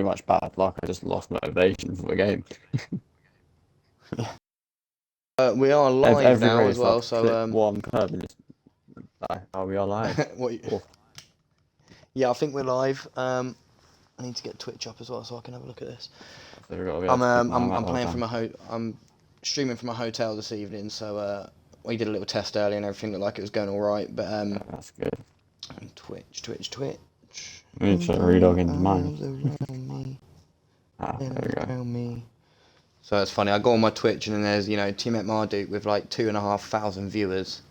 pretty much bad luck. I just lost motivation for the game. We are live Every now as race, well, I've so clipped one curb and it's like, are we alive? what? Yeah, I think we're live. I need to get Twitch up as well so I can have a look at this. So we've got to be able to keep my I'm mouth playing down. from I'm streaming from a hotel this evening, so we did a little test earlier and everything looked like it was going all right. But Yeah, that's good. Twitch. We need to relog into mine. Around me, There we go. around me. So it's funny. I go on my Twitch and then there's Team at Marduk with like 2,500 viewers.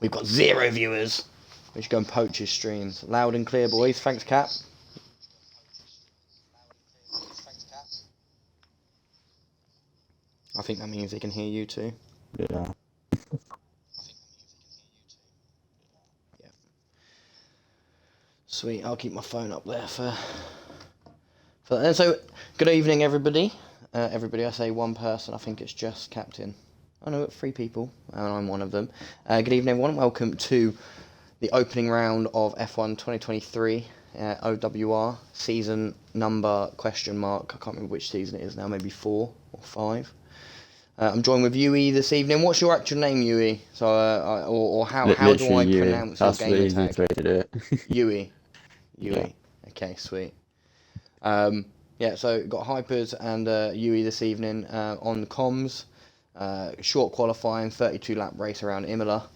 We've got 0 viewers. We should go and poach his streams. Loud and clear, boys. Thanks, Cap. I think that means they can hear you too. Yeah. Yeah. Sweet. I'll keep my phone up there for that. And so, good evening, everybody. Everybody, I say one person. I think it's just Captain. I know 3 people, and I'm one of them. Good evening, everyone. Welcome to the opening round of F1 2023 OWR season number ? I can't remember which season it is now. Maybe 4 or 5. I'm joined with Yui this evening. What's your actual name, Yui? So, or how do I Literally pronounce your That's the gamer easiest tag? way to do it. Yui. Yeah. Okay, sweet. Yeah, so got Hypers and Yui this evening on comms. Short qualifying, 32 lap race around Imola.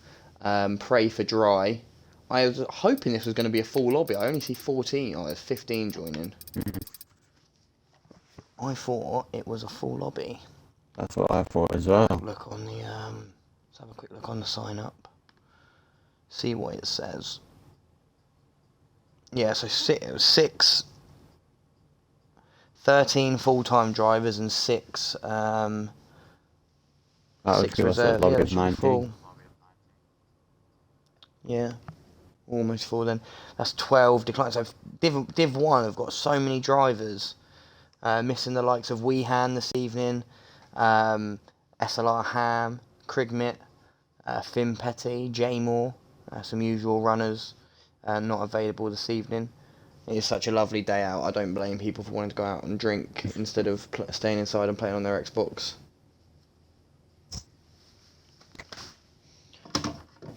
Pray for dry. I was hoping this was going to be a full lobby. I only see 14. Oh, there's 15 joining. I thought it was a full lobby. That's what I thought as well. Look on the let's have a quick look on the sign up. See what it says. Yeah, so it was 13 full-time drivers and 6 That would 6 give us a reserve. log Yeah, it of should be 19. full. Yeah, almost full then. That's 12 declines. So Div 1 have got so many drivers. Missing the likes of Weehan this evening, SLR Ham, Krigmit, Finn Petty, J Moore, some usual runners not available this evening. It is such a lovely day out. I don't blame people for wanting to go out and drink instead of staying inside and playing on their Xbox.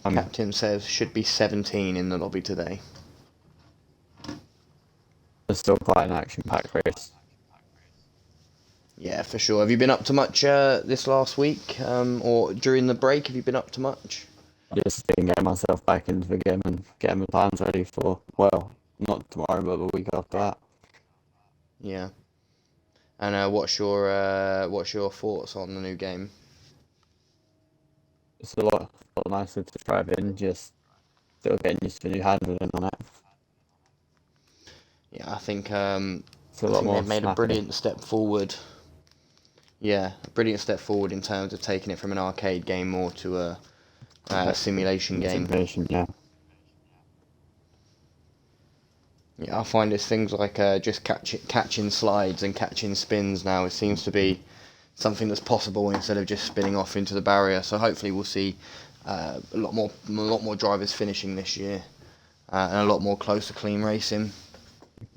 Captain says should be 17 in the lobby today. It's still quite an action-packed race. Yeah, for sure. Have you been up to much this last week or during the break? Have you been up to much? Just been getting myself back into the game and getting my plans ready for, well, not tomorrow, but the week after that. Yeah. And what's your thoughts on the new game? It's a lot nicer to drive in, just still getting used to the new handling on it. Yeah, I think It's a lot more they've made a snappy. brilliant step forward. Yeah, a brilliant step forward in terms of taking it from an arcade game more to a simulation game. Simulation, yeah. Yeah, I find it's things like just catching slides and catching spins now. It seems to be something that's possible instead of just spinning off into the barrier. So hopefully we'll see a lot more drivers finishing this year and a lot more close to clean racing.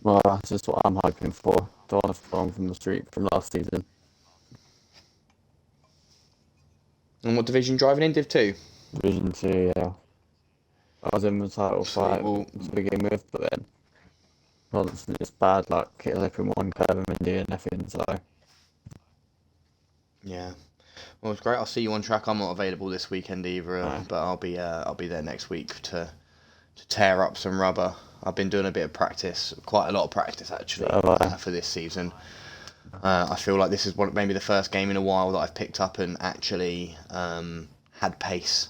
Well, that's just what I'm hoping for. Don't want to fall from the street from last season. And what division driving in? Div 2? Division 2, yeah. I was in the title fight to begin with, but then just bad luck, clipping one curve and doing nothing, so... Yeah. Well, it's great. I'll see you on track. I'm not available this weekend either, No. but I'll be there next week to tear up some rubber. I've been doing a bit of practice, quite a lot of practice actually, for this season. I feel like this is maybe the first game in a while that I've picked up and actually had pace.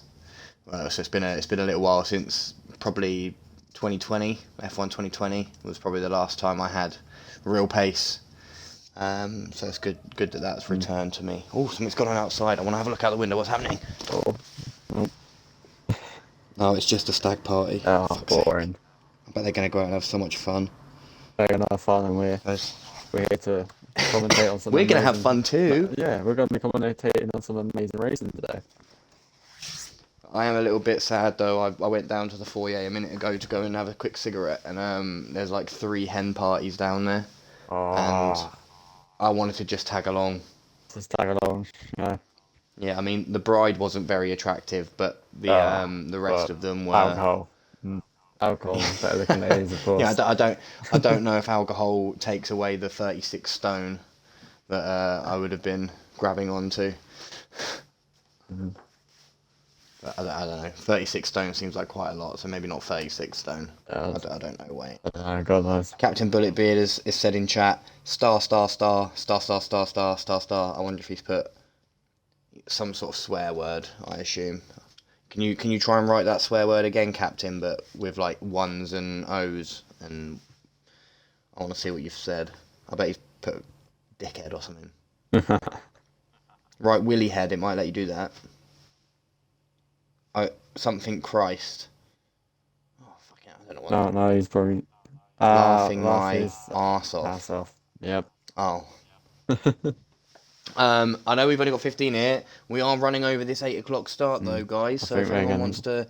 So it's been a little while since probably 2020, F1 2020 was probably the last time I had real pace. So it's good that that's returned to me. Oh, something's gone on outside. I want to have a look out the window. What's happening? No, it's just a stag party. Oh, boring. I bet they're going to go out and have so much fun. They're going to have fun and we're here to commentate on some We're going to have fun too. Yeah, we're going to be commentating on some amazing racing today. I am a little bit sad though. I went down to the foyer a minute ago to go and have a quick cigarette, and there's like 3 hen parties down there. and Oh, I wanted to just tag along. just tag along. Yeah. Yeah, I mean the bride wasn't very attractive, but Oh, the rest but of them were. alcohol. Alcohol, better looking ladies, of Yeah, course. I don't know if alcohol takes away the 36 stone that I would have been grabbing onto. Mhm. But I don't know. 36 stone seems like quite a lot, so maybe not 36 stone. Yeah, I don't know. Wait. I don't know, God knows. Captain Bulletbeard is said in chat. Star, star, star, star, star, star, star, star, star. I wonder if he's put some sort of swear word. I assume. Can you try and write that swear word again, Captain, but with like ones and O's, and I want to see what you've said. I bet he's put dickhead or something. Right, Willy head. It might let you do that. Oh, something Christ. Oh fucking hell, I don't know what No, that. no, he's probably Laughing laugh my his arse ass off. off. Yep. Oh. I know we've only got 15 here. We are running over this 8 o'clock start though, guys. I So think if we're anyone going wants to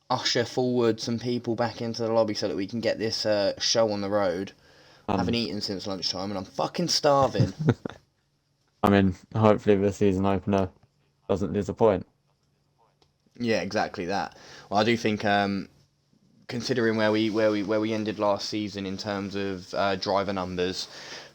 usher forward some people back into the lobby so that we can get this show on the road. I haven't eaten since lunchtime and I'm fucking starving. I mean, hopefully the season opener doesn't disappoint. Yeah, exactly that. Well, I do think considering where we ended last season in terms of driver numbers,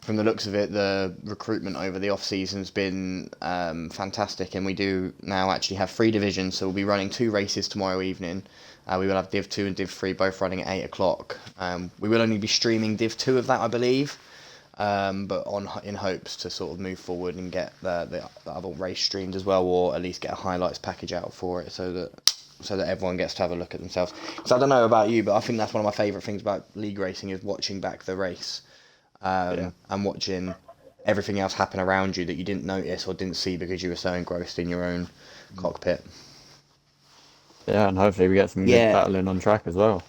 from the looks of it, the recruitment over the off season's been fantastic, and we do now actually have 3 divisions. So we'll be running 2 races tomorrow evening. We will have Div 2 and Div 3 both running at 8 o'clock. We will only be streaming Div 2 of that, I believe, but in hopes to sort of move forward and get the other race streamed as well, or at least get a highlights package out for it, so that everyone gets to have a look at themselves. Because I don't know about you, but I think that's one of my favourite things about league racing is watching back the race, and watching everything else happen around you that you didn't notice or didn't see because you were so engrossed in your own cockpit. Yeah, and hopefully we get some good Yeah, battling on track as well.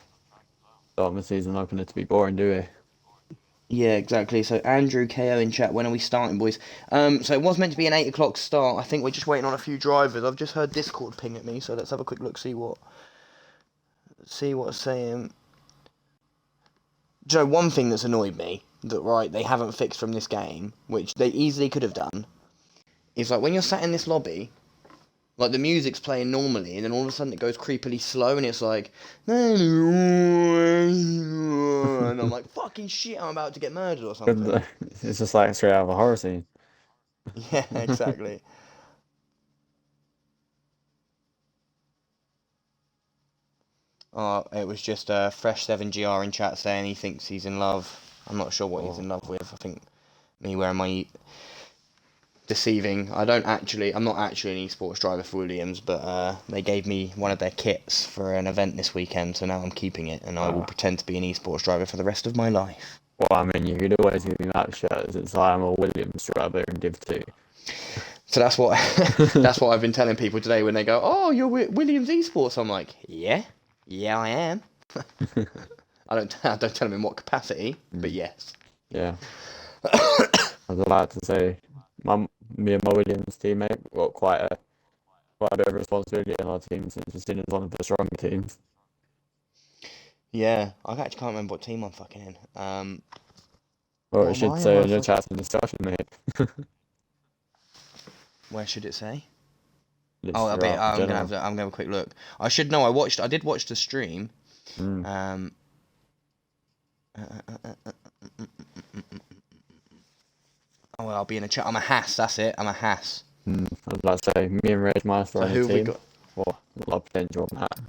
Don't want the season opener to be boring, do we? yeah, exactly. So Andrew KO in chat, when are we starting, boys? So it was meant to be an 8 o'clock start. I think we're just waiting on a few drivers. I've just heard Discord ping at me, so let's have a quick look, see what's saying. Do you know one thing that's annoyed me that they haven't fixed from this game, which they easily could have done, is like when you're sat in this lobby, like the music's playing normally, and then all of a sudden it goes creepily slow, and it's like, and I'm like, fucking shit, I'm about to get murdered or something. It's just like straight out of a horror scene. Yeah, exactly. It was just Fresh 7GR in chat saying he thinks he's in love. I'm not sure what he's in love with. I think me wearing my deceiving. I'm not actually an esports driver for Williams, but they gave me one of their kits for an event this weekend, so now I'm keeping it, and I will pretend to be an esports driver for the rest of my life. Well, I mean, you could always give me that shirt as it's like I'm a Williams driver in Div 2. So that's what that's what I've been telling people today when they go, "Oh, you're Williams Esports." I'm like, "Yeah, I am." I don't tell them in what capacity, but yes. Yeah. I was about to say, me and my Williams teammate got quite a bit of responsibility in our team since we're seen as one of the stronger teams. Yeah, I actually can't remember what team I'm fucking in. Well, What it am should I? say in your chats and discussion, mate. Where should it say? List Oh, for our I'm gonna general. have a quick look. I should know. I did watch the stream. Mm. Oh, well, I'll be in a chat. I'm a Haas. That's it. I'm a Haas. I was about to say, me and Rage Master So on who a have we team. got? Well, a lot of potential on that.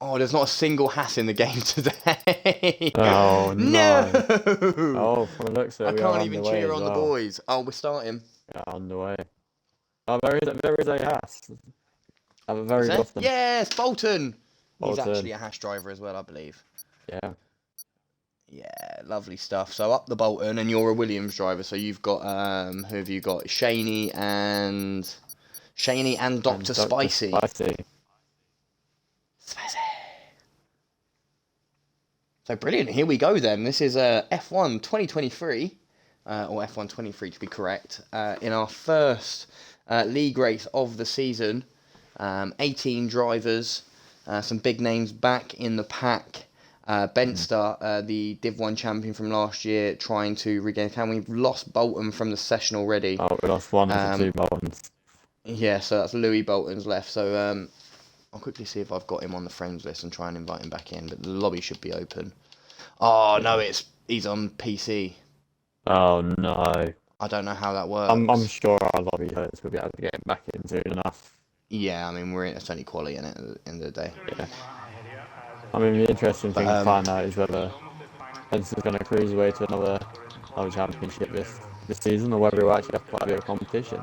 Oh, there's not a single Haas in the game today. Oh, No. Oh, from the looks of I it, we are can't on the even way cheer as on the well. boys. Oh, we're starting. Yeah, on the way. Oh, there is a Haas. I'm a Is very there? good them. Yes, Bolton. He's Bolton. actually a Haas driver as well, I believe. Yeah. Yeah, lovely stuff. So up the Bolton, and you're a Williams driver. So you've got who have you got? Shaney and Dr. Spicy. Spicy. Spicy. So brilliant. Here we go then. This is F1 2023, or F1 23 to be correct. In our first league race of the season, 18 drivers, some big names back in the pack. Benster, the Div 1 champion from last year, trying to regain. We've lost Bolton from the session already. Oh, we lost one of the 2 Boltons. Yeah, so that's Louis Bolton's left. So I'll quickly see if I've got him on the friends list and try and invite him back in. But the lobby should be open. Oh no, he's on PC. Oh no. I don't know how that works. I'm sure our lobby hosts will be able to get him back in soon enough. Yeah, I mean it's only quality in it at the end of the day. Yeah. I mean, the interesting thing to find out is whether Spencer's going to cruise away to another championship this season, or whether we'll actually have quite a bit of competition.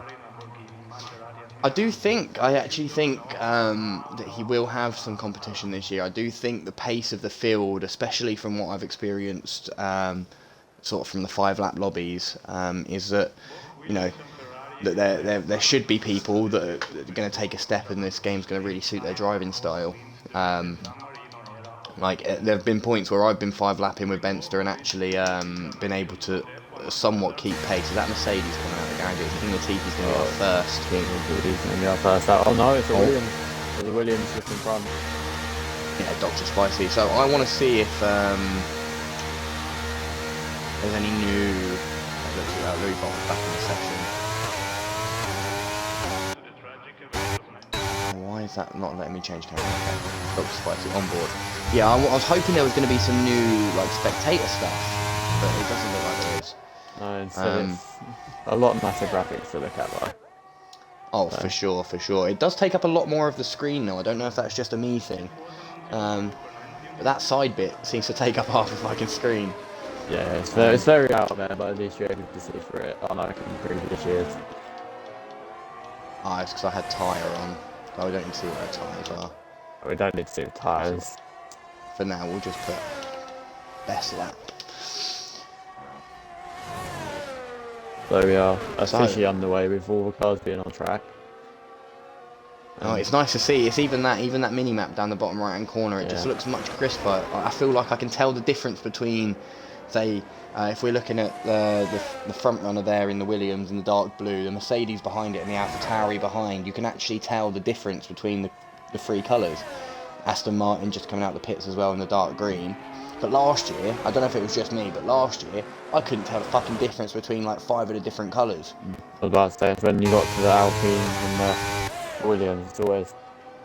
I actually think that he will have some competition this year. I do think the pace of the field, especially from what I've experienced, sort of from the 5-lap lobbies, is that, you know, that there should be people that are going to take a step, and this game's going to really suit their driving style. There have been points where I've been 5-lapping with Benster and actually been able to somewhat keep pace. Is that Mercedes coming out of the garage? King Latifi's going to be our first. King Latifi's going to be our first out. Oh no, it's a Williams. There's a Williams just in front. Yeah, Dr. Spicy. So I want to see if there's any new. Looks like Louis Bolton's back in the session. Why is that not letting me change camera? Okay. Dr. Spicy on board. Yeah, I was hoping there was going to be some new spectator stuff, but it doesn't look like there is. No, instead it's a lot nicer graphics to look at though. Oh, so. for sure. It does take up a lot more of the screen though. I don't know if that's just a me thing. But that side bit seems to take up half the fucking screen. Yeah, it's very out there, but at least you're able to see through it, unlike in previous years. It's because I had tyre on. Oh, we don't need to see what our tyres are. We don't need to see the tyres. For now, we'll just put best lap. So we are officially underway with all the cars being on track. Oh, it's nice to see. It's even that mini map down the bottom right hand corner. It just looks much crisper. I feel like I can tell the difference between, say, if we're looking at the front runner there in the Williams in the dark blue, the Mercedes behind it, and the AlphaTauri behind. You can actually tell the difference between the 3 colours. Aston Martin just coming out the pits as well in the dark green. But last year, I don't know if it was just me, but last year I couldn't tell the fucking difference between like 5 of the different colours. I was about to say, when you got to the Alpines and the Williams, it's always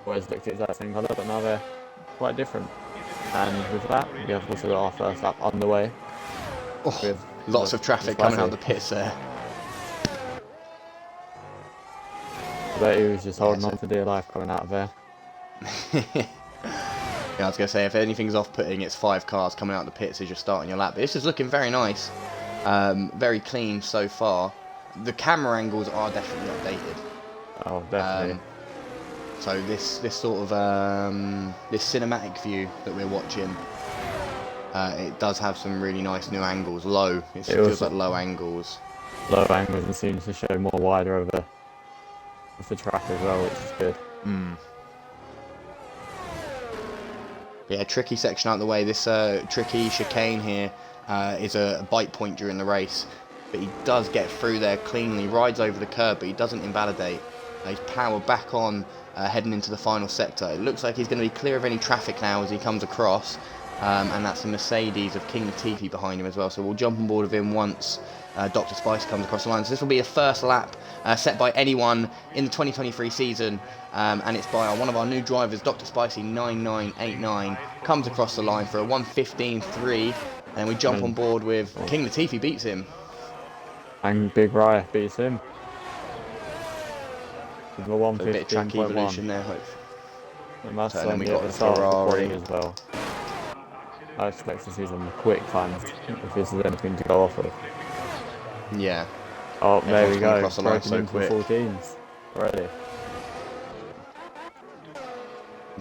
looked the exact same colour, but now they're quite different. And with that, we have also got our first lap underway. Oh, lots of traffic coming out the pits there. I bet he was just holding on for dear life coming out of there. Yeah, I was going to say, if anything's off-putting, it's 5 cars coming out the pits as you're starting your lap. But this is looking very nice. Very clean so far. The camera angles are definitely updated. Oh, definitely. So this sort of this cinematic view that we're watching, it does have some really nice new angles. Low. It feels like low angles. Low angles and seems to show more wider over the track as well, which is good. Yeah, tricky section out of the way. This tricky chicane here is a bite point during the race, but he does get through there cleanly, rides over the curb, but he doesn't invalidate. He's power back on, heading into the final sector. It looks like he's going to be clear of any traffic now as he comes across, and that's a Mercedes of King Latifi behind him as well, so we'll jump on board with him once Dr. Spice comes across the line. So this will be a first lap set by anyone in the 2023 season, and it's by one of our new drivers, Dr. Spicy 9989, comes across the line for a 1:15.3, and we jump on board with King Latifi beats him. And Big Rye beats him. With a 1:15.1. A bit of track evolution there, hopefully. And that's then we got the start Ferrari as well. I expect to see some quick times if this is anything to go off of. Yeah. Oh, there we go. Across the line Broken so into quick. 14s already.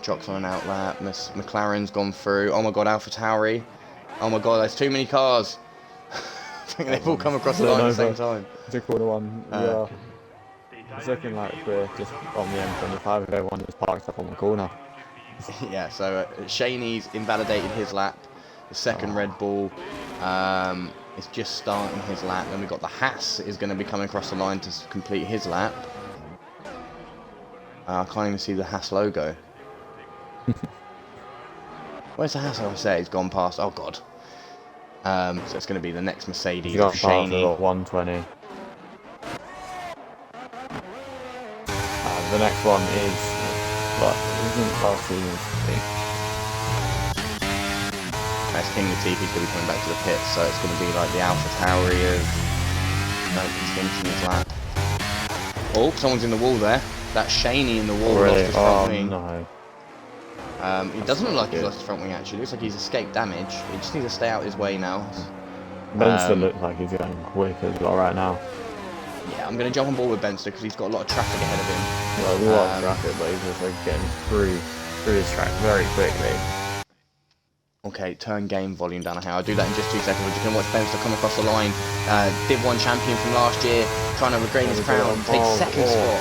Chocks on an outlap. McLaren's gone through. Oh my god, AlphaTauri. Oh my god, there's too many cars. I think they've all come across the line at the same time. To quarter one, yeah. It's looking like we're just on the M25 with everyone just parked up on the corner. Yeah, so Shaney's invalidated his lap. The second Red Bull is just starting his lap. Then we've got the Haas is going to be coming across the line to complete his lap. I can't even see the Haas logo. Where's the Haas? I say he's gone past. Oh god. So it's going to be the next Mercedes He's got of past Shaney. about 120. The next one is, but isn't last season's thing. That's King Latifi's going to be coming back to the pits, so it's going to be like the Alpha Tauri of he's finishing his lap. Oh, someone's in the wall there. That's Shaney in the wall. Really? Lost his front wing. No. It doesn't look like he's lost his front wing actually. Looks like he's escaped damage. He just needs to stay out his way now. Benson looks like he's going quick as well right now. Yeah, I'm going to jump on board with Benster because he's got a lot of traffic ahead of him. Well, a lot of traffic, but he's just like getting through his track very quickly. Okay, turn game volume down here. I'll do that in just 2 seconds. We're just going to watch Benster come across the line. Div 1 champion from last year, trying to regain his crown, take second spot.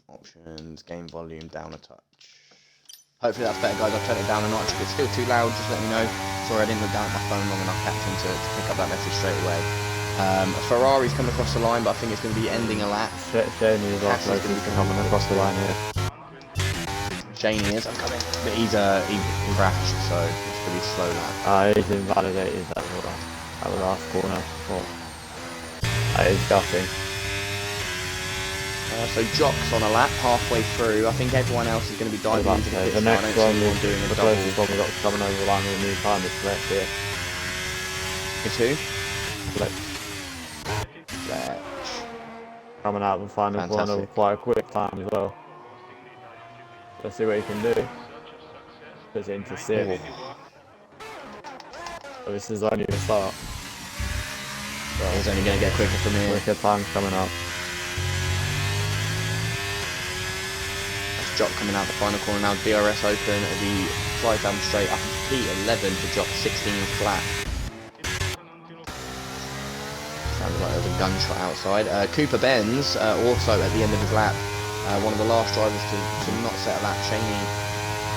Options, game volume down a touch. Hopefully that's better, guys. I've turned it down a notch. If it's still too loud, just let me know. Sorry, I didn't look down at my phone long enough, Captain, to pick up that message straight away. Ferrari's come across the line, but I think it's going to be ending a lap. Shaney is also going to be coming across the line here. Shaney is, I'm coming. But he crashed, so it's going to be a slow lap. He's invalidated at the last corner. Oh. That is gutting. So Jock's on a lap halfway through. I think everyone else is going to be diving into the pits. The next one is doing a the double. closest one we've got coming over the line with a new time is Fletch here. It's who? Fletch. Coming out of the final corner with quite a quick time as well. Let's see what he can do. Puts it into 6th. So this is only the start. So he's only going to get quicker from here. Quicker times coming up. Jock coming out the final corner now. DRS open. The drive down straight up to P11 for Jock, 16 flat. Sounds like there's a gunshot outside. Cooper Benz also at the end of his lap. One of the last drivers to not set a lap. Shaney.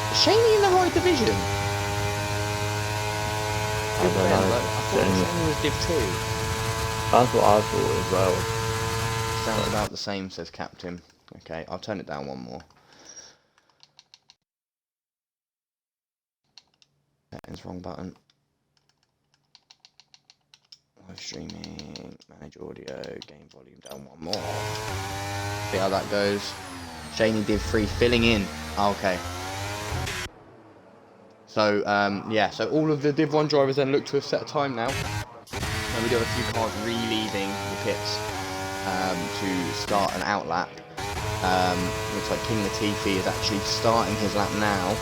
Is Shaney in the right division? I don't know. I thought Shaney was Div 2. That's what I thought as well. Sounds about the same, says Captain. Okay, I'll turn it down one more. Settings, wrong button. Live streaming, manage audio, game volume down one more. See how that goes. Shaney Div 3 filling in. Oh, okay. So, yeah, so all of the Div 1 drivers then look to have set a time now. And we do have a few cars re-leaving the pits to start an out lap. Looks like King Latifi is actually starting his lap now.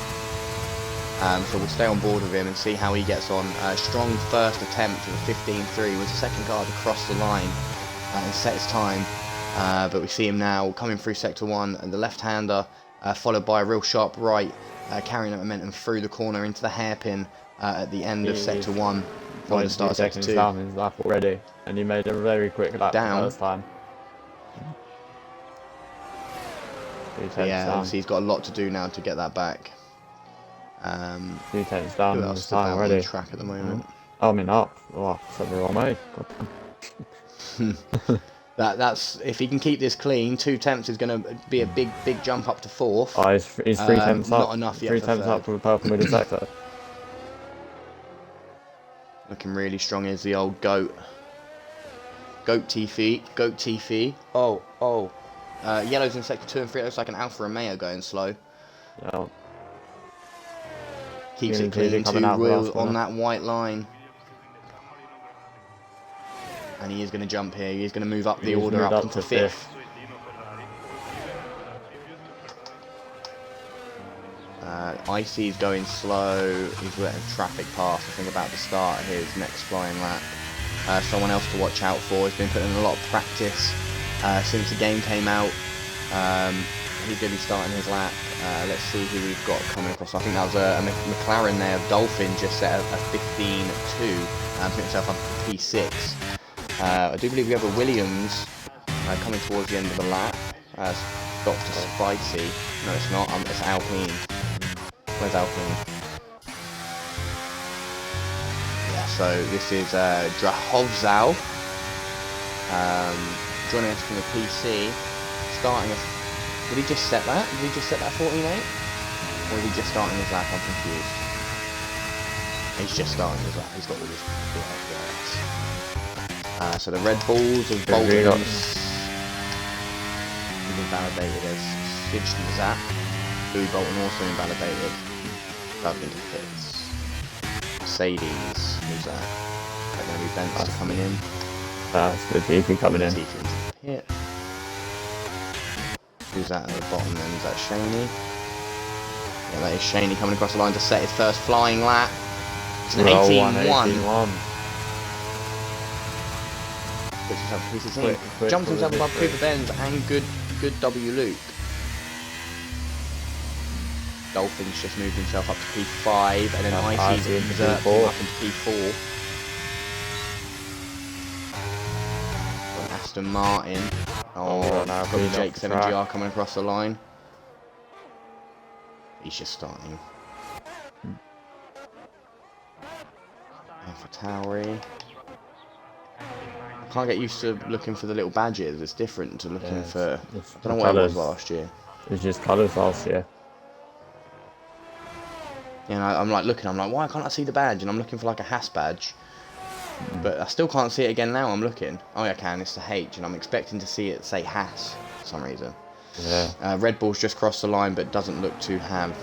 So we'll stay on board with him and see how he gets on. Strong first attempt with a 15.3, was the second car to cross the line and set his time. But we see him now coming through sector 1, and the left-hander followed by a real sharp right, carrying that momentum through the corner into the hairpin at the end of sector 1. From the start of sector 2. Down his lap already, and he made a very quick lap down. the first time. Yeah, obviously he's got a lot to do now to get that back. 2 tenths down who else this time on already. the track at the moment? I mean up. Oh, said the wrong way. That's if he can keep this clean. 2 tenths is going to be a big jump up to 4th. Oh, he's 3 tenths up. Not enough yet. 3 tenths up for the purple middle sector. Looking really strong is the old goat. Goat Tifi. Oh. Yellow's in sector 2 and 3. It looks like an Alfa Romeo going slow. Yeah. Keeps it clean, 2 wheels on that white line. And he is going to jump here. He is going to move up the order up into 5th. Icy's going slow. He's letting traffic pass, I think, about to start his next flying lap. Someone else to watch out for. He's been putting in a lot of practice since the game came out. He's going to be starting his lap. Let's see who we've got coming across. I think that was a McLaren there. Dolphin just set a 15.2. Put himself up to P6. I do believe we have a Williams coming towards the end of the lap. Dr. Spicy. No, it's not. It's Alpine. Where's Alpine? Yeah, so this is Drahovzal. Joining us from the PC. starting us? Did he just set that? Did he just set that 14.8? Or is he just starting his lap? I'm confused. He's just starting his lap. He's got all his works. So the Red Bulls of Bolton invalidated as Sidged and Zap. Louis Bolton also invalidated. Rubbed into the pits. Mercedes, who's that? Is that going to be Benz coming in? That's good. Tiffy coming in. Tiffy into the pit. Who's that at the bottom then? Is that Shaney? Yeah, that is Shaney coming across the line to set his first flying lap. It's an 18-1. Puts himself a piece of team. Jumps himself above Cooper Benz and good W Luke. Dolphins just moved himself up to P5 and then Icy's up into P4. Aston Martin. Got Jake 7GR coming across the line. He's just starting. For Tauri. I can't get used to looking for the little badges. It's different to looking for. I don't know what it was last year. It's just colours last year. You know, I'm like looking. I'm like, why can't I see the badge? And I'm looking for like a Haas badge. But I still can't see it again now. I'm looking. Oh, yeah, I can. It's the H, and I'm expecting to see it say Haas for some reason. Yeah. Red Bull's just crossed the line, but doesn't look to have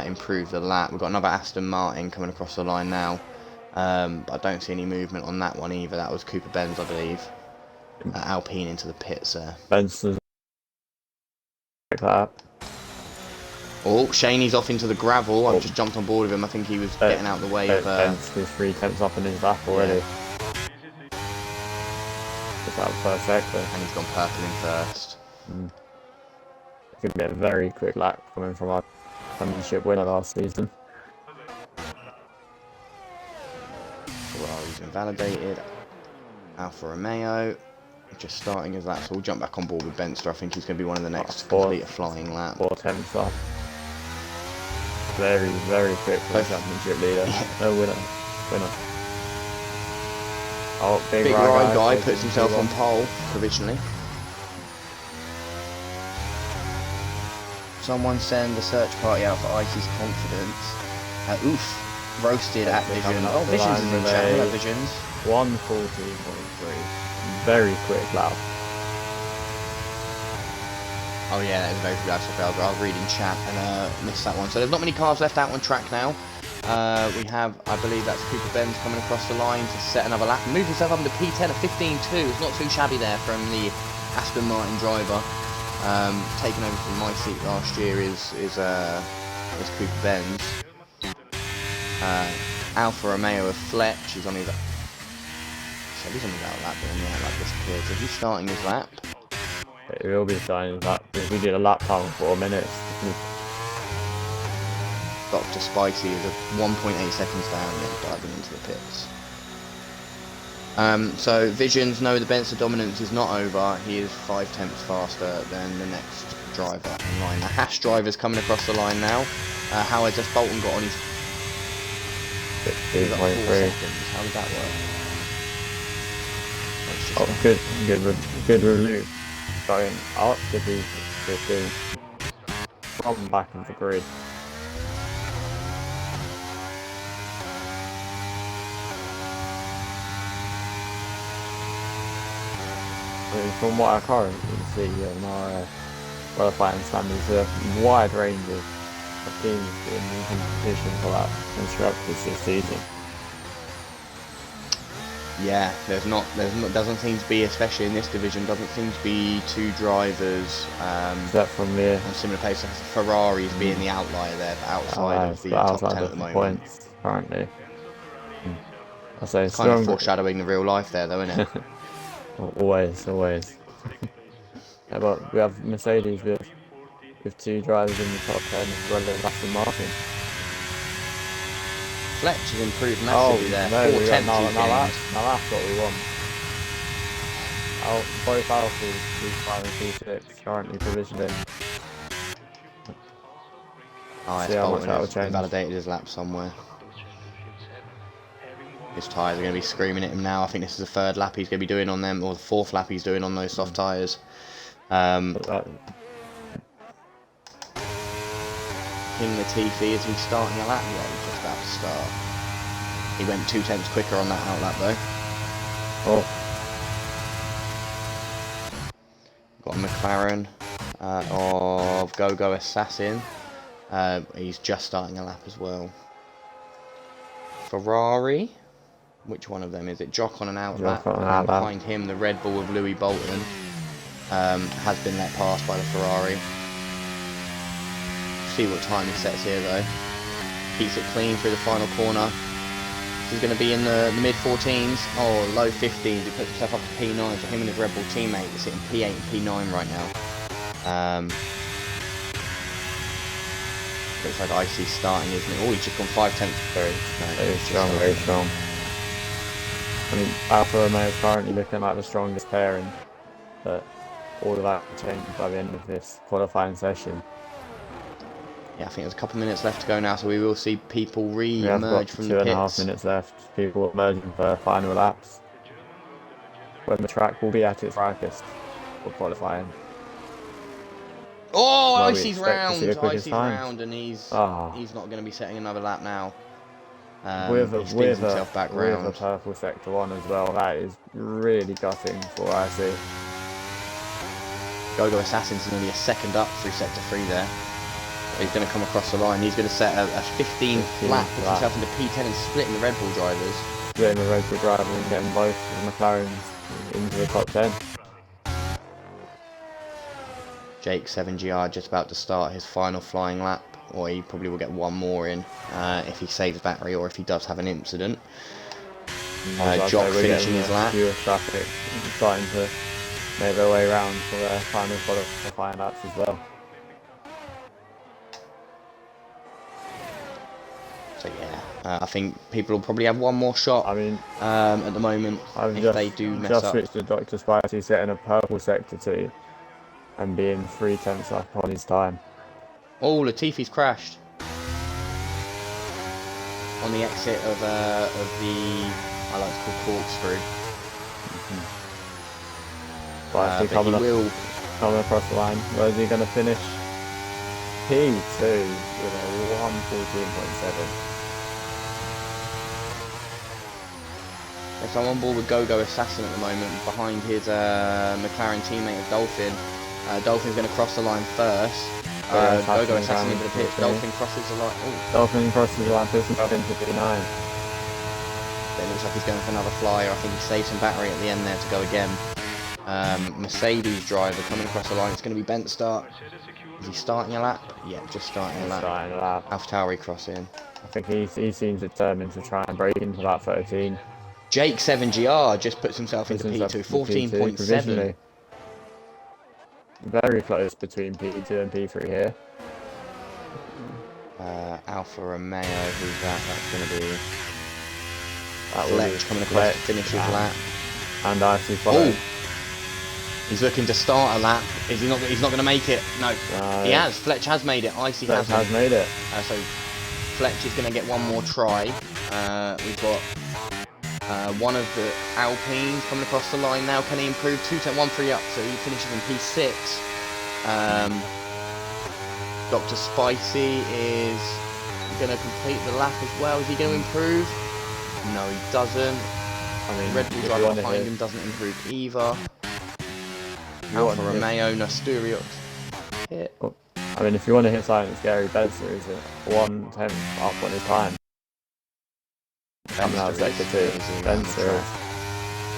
improved the lap. We've got another Aston Martin coming across the line now. But I don't see any movement on that one either. That was Cooper Benz, I believe. Alpine into the pits there. Benson's like that. Oh, Shaney's off into the gravel. I've just jumped on board with him. I think he was getting out of the way of... Benz is 3 tenths up in his lap already. Just out of first sector. And he's gone purple in first. It's going to be a very quick lap coming from our championship winner last season. Ferrari's invalidated. Alfa Romeo just starting his lap, so we'll jump back on board with Benster. I think he's going to be one of the next to complete a flying lap. 4 tenths up. Very, very quick for the championship leader. No winner. Oh, big ride guy puts himself on pole provisionally. Someone send the search party out for Icy's confidence. Oof. Roasted at Vision. Oh, Visions is in chat. Hello, Visions. 1:14.3. Very quick lap. Oh yeah, that is a very good lap. I was reading chat and missed that one. So there's not many cars left out on track now. We have, I believe that's Cooper Benz coming across the line to set another lap. Move himself up into P10 at 15.2. It's not too shabby there from the Aston Martin driver. Taken over from my seat last year is Cooper Benz. Alfa Romeo of Fletch, he's on his... So he's on his out lap, but then the lap disappeared. So he's starting his lap. It will be starting his lap because we did a lap time in 4 minutes. Dr. Spicy is 1.8 seconds down and then diving into the pits. So Visions, no, the Benson dominance is not over. He is 5 tenths faster than the next driver in line. The Haas driver's coming across the line now. Howard just Bolton got on his 15.3. How did that work? Oh, good relief. Going up to be 15 from back of the grid. From what I currently see in our qualifying standards, a wide range of teams in the competition for that constructors this season. Yeah, doesn't seem to be, especially in this division, doesn't seem to be 2 drivers. Except from the on similar pace, Ferrari's being the outlier there, but outside of the top 10 at the moment. Points currently. I say it's kind of foreshadowing the real life there, though, isn't it? Always. Yeah, but we have Mercedes with 2 drivers in the top 10 as well as Aston Martin. Fletch has improved massively there. No, 4 tenths now that's what we want. Both Alphas, P5 and P6, currently provisioning. It's Bolton has invalidated his lap somewhere. His tyres are going to be screaming at him now. I think this is the 3rd lap he's going to be doing on them, or the 4th lap he's doing on those soft tyres. King Latifi, is he starting a lap? Yeah, he's just about to start. He went 0.2 quicker on that outlap though. Oh. Got a McLaren of Go Assassin. He's just starting a lap as well. Ferrari. Which one of them is it? Jock on an outlap. And behind him, the Red Bull of Louis Bolton has been let pass by the Ferrari. See what time he sets here though. Keeps it clean through the final corner. This is going to be in the mid-14s. Oh, low 15s. He puts himself up to P9. So him and his Red Bull teammate are sitting P8 and P9 right now. Looks like Icy's starting, isn't it? Oh, he's just gone 5/10. Very strong, very strong. I mean, Alfa Romeo is currently looking like the strongest pairing, but all of that will change by the end of this qualifying session. Yeah, I think there's a couple of minutes left to go now, so we will see people re-emerge from the pits. 2.5 minutes left. People emerging for final laps. When the track will be at its ripest for qualifying. Oh, Icy's round! Icy's round, and he's not going to be setting another lap now. He spins himself back round. With a purple sector 1 as well. That is really gutting for Icy. Go Assassin's nearly a second up through sector 3 there. He's going to come across the line. He's going to set a 15th lap, put himself into P10 and splitting the Red Bull drivers. Splitting the Red Bull drivers and getting both of the McLarens into the top 10. Jake 7GR just about to start his final flying lap, or he probably will get one more in if he saves battery or if he does have an incident. Jock finishing his lap. Traffic starting to make their way around for their final qualifying laps as well. So yeah, I think people will probably have one more shot. I mean, at the moment, if they do mess up. Just switched to Dr. Spicy setting a purple sector 2 and being 3/10 up on his time. Oh, Latifi's crashed on the exit of the, I like to call corkscrew. Spicy coming across the line. Where is he going to finish? P2 with a 1:14.7. Yes, I'm on board with Go Assassin at the moment, behind his McLaren teammate of Dolphin. Dolphin's going to cross the line first. Go Assassin into the pit. Dolphin crosses the line. Ooh. Dolphin crosses the line, puts himself into P9. It looks like he's going for another flyer. I think he saved some battery at the end there to go again. Mercedes driver coming across the line. It's going to be Bent start. Is he starting a lap? Yeah, just starting a lap. AlphaTauri crossing. I think he seems determined to try and break into that 13. Jake 7GR just puts himself into P2, 14.7. Very close between P2 and P3 here. Alfa Romeo, who's that? That's going to be Fletch coming across to finish his lap. And Icy following. He's looking to start a lap. Is he not? He's not going to make it. No, he has. Fletch has made it. Icy has made it. So Fletch is going to get one more try. We've got one of the Alpines coming across the line now. Can he improve? 2:10.13 up, so he finishes in P6. Dr. Spicy is going to complete the lap as well. Is he going to improve? No, he doesn't. I mean, Red Bull driver behind him doesn't improve either. Alfa Romeo, Nosturiot. Hit. I mean, if you want to hit something scary, Benzer is at 1/10 up on his time. Coming out of sector 2. Benzer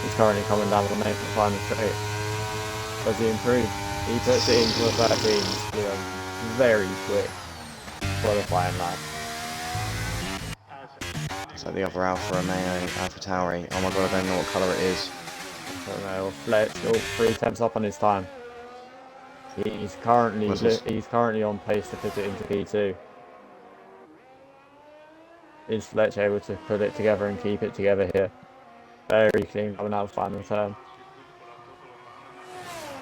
is currently coming down the final straight. Does he improve? He puts it into the 13 with a very quick qualifying lap. So the other Alfa Romeo, AlphaTauri. Oh my god, I don't know what colour it is. Fletch, 3/10 up on his time. He's currently on pace to put it into P2. Is Fletch able to put it together and keep it together here? Very clean coming out of final turn.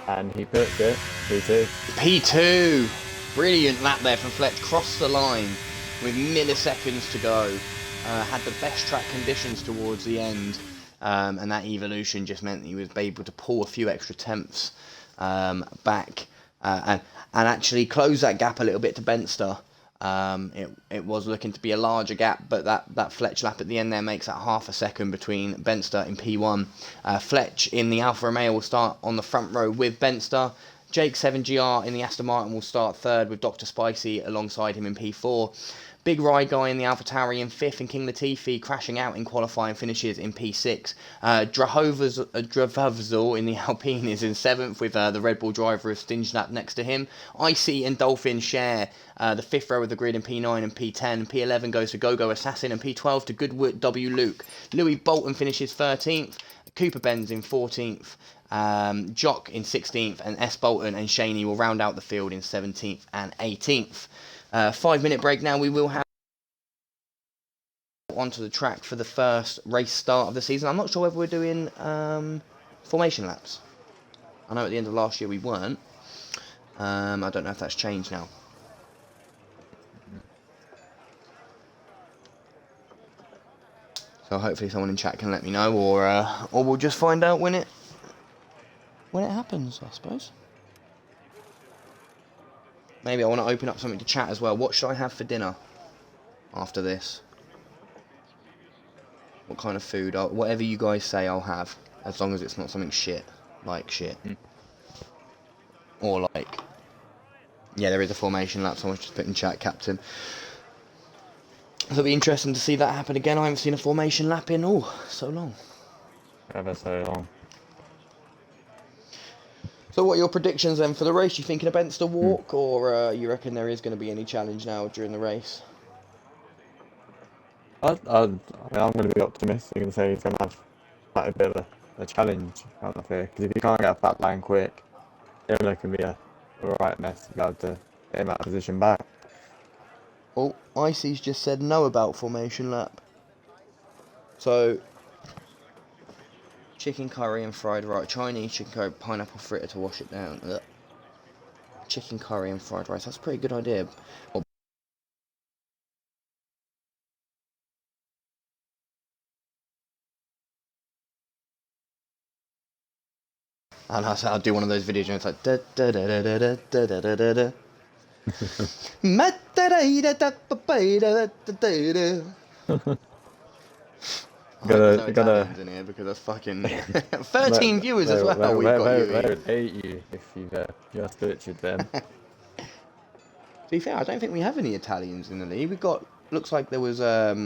And he puts it P2. P2! Brilliant lap there from Fletch. Crossed the line with milliseconds to go. Had the best track conditions towards the end. And that evolution just meant he was able to pull a few extra tenths back and actually close that gap a little bit to Benster. It was looking to be a larger gap, but that Fletch lap at the end there makes that half a second between Benster in P1. Fletch in the Alfa Romeo will start on the front row with Benster. Jake 7GR in the Aston Martin will start third with Dr. Spicy alongside him in P4. Big Ride Guy in the AlphaTauri in 5th, and King Latifi crashing out in qualifying finishes in P6. Dravavzal in the Alpine is in 7th with the Red Bull driver of Stingelap next to him. Icy and Dolphin share the 5th row of the grid in P9 and P10. P11 goes to GoGo Assassin and P12 to Goodwood W Luke. Louis Bolton finishes 13th. Cooper Benz in 14th. Jock in 16th, and S. Bolton and Shaney will round out the field in 17th and 18th. 5-minute break now. We will have onto the track for the first race start of the season. I'm not sure whether we're doing formation laps. I know at the end of last year we weren't. I don't know if that's changed now. So hopefully someone in chat can let me know, or we'll just find out when it happens, I suppose. Maybe I want to open up something to chat as well. What should I have for dinner after this? What kind of food? Whatever you guys say, I'll have, as long as it's not something shit, like shit. Or like, yeah, there is a formation lap. Someone's just put in chat, Captain. So it'll be interesting to see that happen again. I haven't seen a formation lap in so long. Ever so long. So what are your predictions then for the race? You thinking a Benster walk, or you reckon there is going to be any challenge now during the race? I'm going to be optimistic and say he's going to have quite a bit of a challenge, kind of here. Because if you can't get a fat line quick, Imola can be a right mess to be able to get him out of position back. Oh, Icy's just said no about formation lap. So, chicken curry and fried rice. Chinese chicken curry, pineapple fritter to wash it down. Ugh. Chicken curry and fried rice. That's a pretty good idea. Well, and I'll do one of those videos and it's like da da da da da da da da da da. Gotta in here because that's fucking 13 viewers as well. We've got you. They would hate you if you just butchered them. To be fair, I don't think we have any Italians in the league. We've got, looks like there was that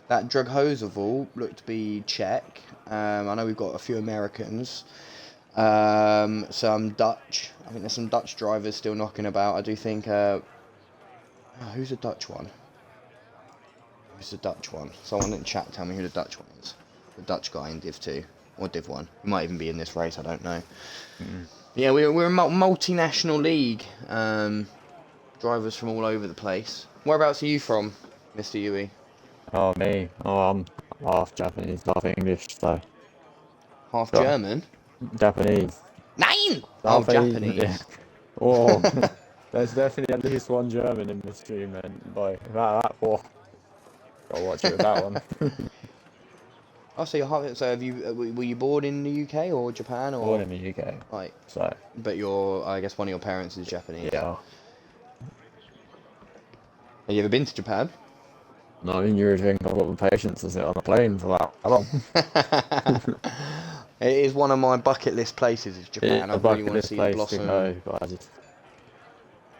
Draghozoval looked to be Czech. I know we've got a few Americans. Some Dutch. I think there's some Dutch drivers still knocking about. I do think. Who's the Dutch one? Who's the Dutch one? Someone in chat tell me who the Dutch one is. The Dutch guy in Div 2 or Div 1. He might even be in this race. I don't know. Yeah, we're a multinational league. Drivers from all over the place. Whereabouts are you from, Mr. Yui? Oh, me? Oh, I'm half Japanese, half English, so... Half German? Japanese. Nine! Oh, Japanese. Yeah. Oh, there's definitely at least one German in this stream, and boy, that four. Gotta watch it with that one. Oh, so you're half... So have you... were you born in the UK or Japan? Or... Born in the UK. Right. So... But I guess one of your parents is Japanese. Yeah. Have you ever been to Japan? No, you think I've got the patience to sit on a plane for that long. It is one of my bucket list places, is Japan. I really want to see the blossom. But I just...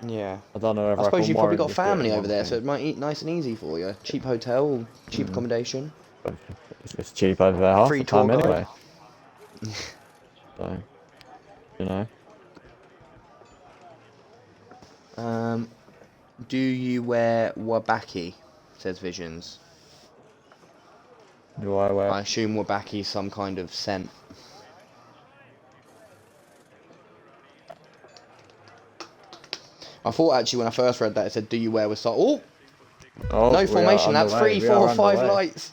Yeah. I don't know if I suppose you've probably got family over there, so it might eat nice and easy for you. Cheap hotel, cheap accommodation. It's cheap over there half Free the time tour guide. anyway. So, you know. Do you wear wabaki? Says Visions. Do I wear? I assume wabaki is some kind of scent. I thought actually when I first read that it said, "Do you wear with Oh, no formation. That's 3, 4, or 5 lights.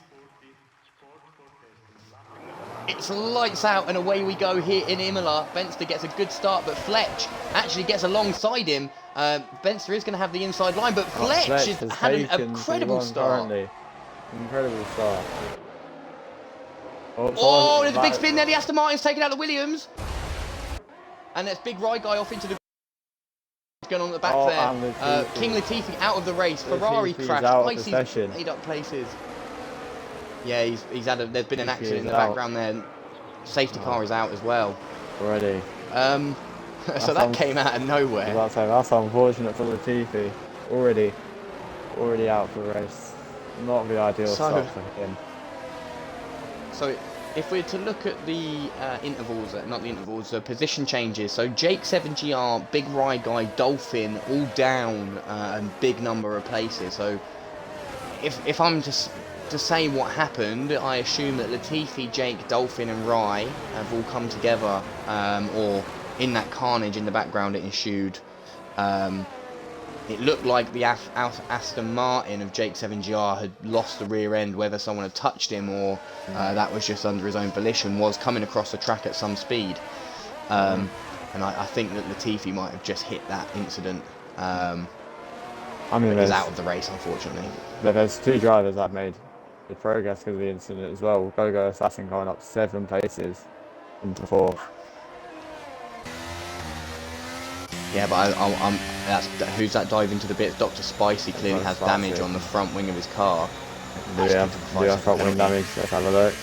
It's lights out and away we go here in Imola. Benster gets a good start, but Fletch actually gets alongside him. Benster is going to have the inside line, but Fletch has had an incredible start. Incredible start. Oh, there's a big spin there. The Aston Martin's taking out the Williams. And that's Big Rye guy off into the... going on at the back there. King Latifi out of the race. Ferrari crashed. Icy's made up places. Yeah, he's had there's been an accident in the background there. Safety car is out as well. Already. So that came out of nowhere. That's unfortunate for Latifi. Already out for the race. Not the ideal start for him. So if we're to look at the position changes. So Jake 7GR, Big Rye guy, Dolphin, all down, and big number of places. So if I'm just to say what happened, I assume that Latifi, Jake, Dolphin and Rye have all come together, or in that carnage in the background it ensued. It looked like the Aston Martin of Jake 7GR had lost the rear end, whether someone had touched him or that was just under his own volition, was coming across the track at some speed. And I think that Latifi might have just hit that incident. I mean, he's out of the race, unfortunately. But there's two drivers that made the progress because of the incident as well. Go Assassin going up 7 places into 4th. Yeah, but who's that dive into the bits? Dr. Spicy clearly has damage on the front wing of his car. Yeah, front wing damage. Let's have a look.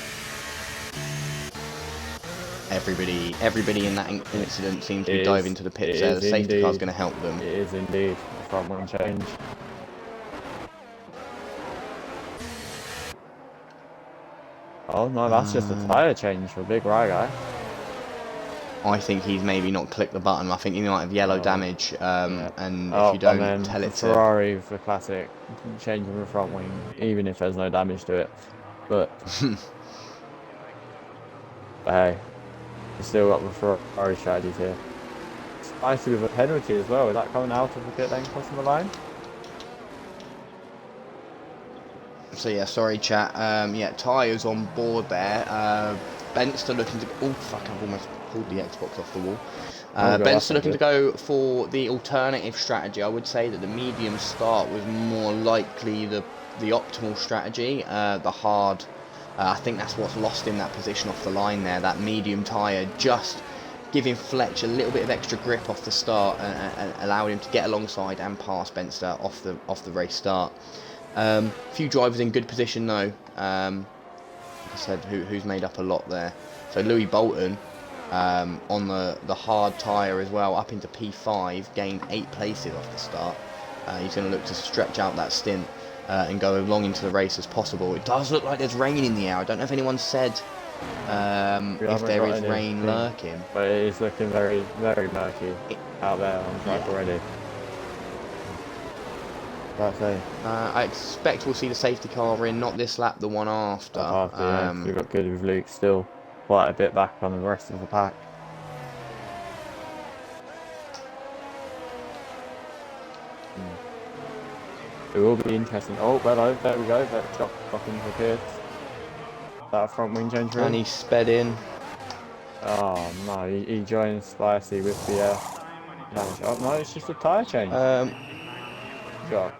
Everybody in that incident seems to be diving to the pits there. The safety car's going to help them. It is indeed a front wing change. Oh no, that's just a tyre change for Big Rye guy. I think he's maybe not clicked the button. I think he might have yellow damage, and if you don't tell it to... Ferrari for classic, changing the front wing, even if there's no damage to it. But hey, we've still got the Ferrari strategies here. Spicy with a penalty as well. Is that coming out of the pit lane crossing the line? So yeah, sorry chat. Yeah, tyres on board there. Benster looking to... Oh fuck, I've almost pulled the Xbox off the wall. Benster looking to go for the alternative strategy. I would say that the medium start was more likely the optimal strategy. The hard, I think that's what's lost in that position off the line there. That medium tyre just giving Fletch a little bit of extra grip off the start and allowing him to get alongside and pass Benster off the race start. A few drivers in good position though. Like I said, who's made up a lot there. So Louis Bolton on the hard tyre as well, up into P5, gained 8 places off the start. He's going to look to stretch out that stint and go as long into the race as possible. It does look like there's rain in the air. I don't know if anyone said if there is rain lurking. But it is looking very, very murky out there on the track already. I expect we'll see the safety car in, not this lap, the one after. We've got good with Luke still quite a bit back on the rest of the pack. It will be interesting. Oh, hello, there we go. Let's drop into the pits. That front wing change room. And he sped in. Oh no, he joined Spicy with the damage. Oh no, it's just a tyre change. Sure.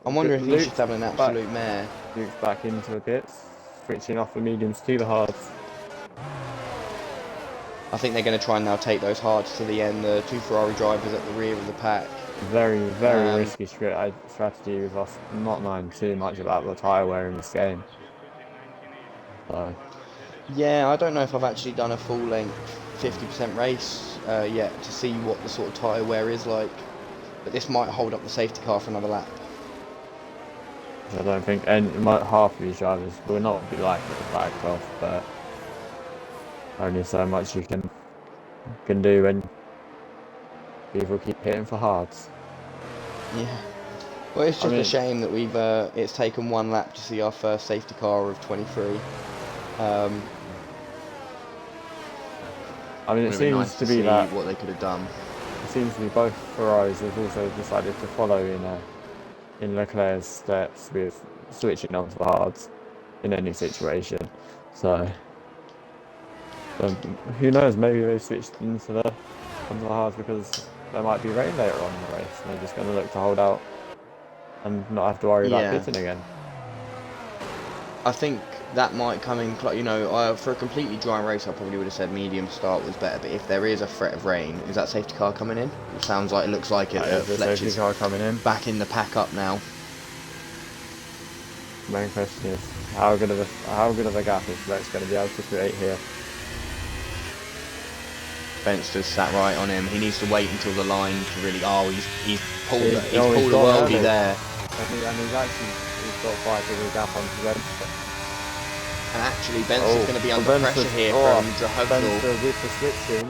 I'm wondering if he's just having an absolute mare. Luke's back into the pits, switching off the mediums to the hards. I think they're going to try and now take those hards to the end. The 2 Ferrari drivers at the rear of the pack. Very risky strategy with us not knowing too much about the tyre wear in this game. So. Yeah, I don't know if I've actually done a full length 50% race yet to see what the sort of tyre wear is like. But this might hold up the safety car for another lap. I don't think half of these drivers will not be like it back off, but only so much you can do when people keep hitting for hards. Yeah. Well, it's just a shame that we've it's taken 1 lap to see our first safety car of 23. I mean, it seems nice to be that what they could have done. It seems to be both Ferraris have also decided to follow in Leclerc's steps with switching onto the hards in any situation. So who knows? Maybe they switched onto the hards because there might be rain later on in the race, and they're just going to look to hold out and not have to worry about pitting again. I think that might come in, you know, for a completely dry race I probably would have said medium start was better, but if there is a threat of rain, is that safety car coming in? It sounds like, it looks like it. The safety car coming in. Back in the pack up now. The main question is, how good of a gap is Fletch going to be able to create here? Benster's sat right on him. He needs to wait until the line to really. Oh, he's pulled a got worldie there. And he's got quite a big gap onto Benster. And actually, Benster's going to be under pressure here from Drahovsel. Benster with the switching.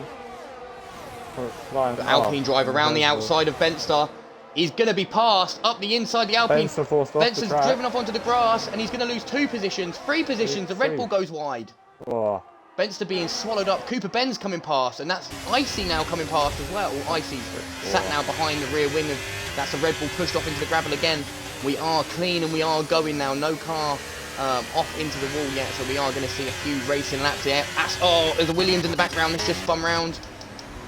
The Alpine drive around the outside of Benster. He's going to be passed up the inside the Alpine. Benster's driven off onto the grass, and he's going to lose 2 positions, 3 positions. The Red Bull goes wide. Oh. Benster being swallowed up. Cooper Benz coming past, and that's Icy now coming past as well. Icy's sat now behind the rear wing of. That's the Red Bull pushed off into the gravel again. We are clean and we are going now. No car off into the wall yet, so we are going to see a few racing laps here. Oh, there's a Williams in the background that's just spun round.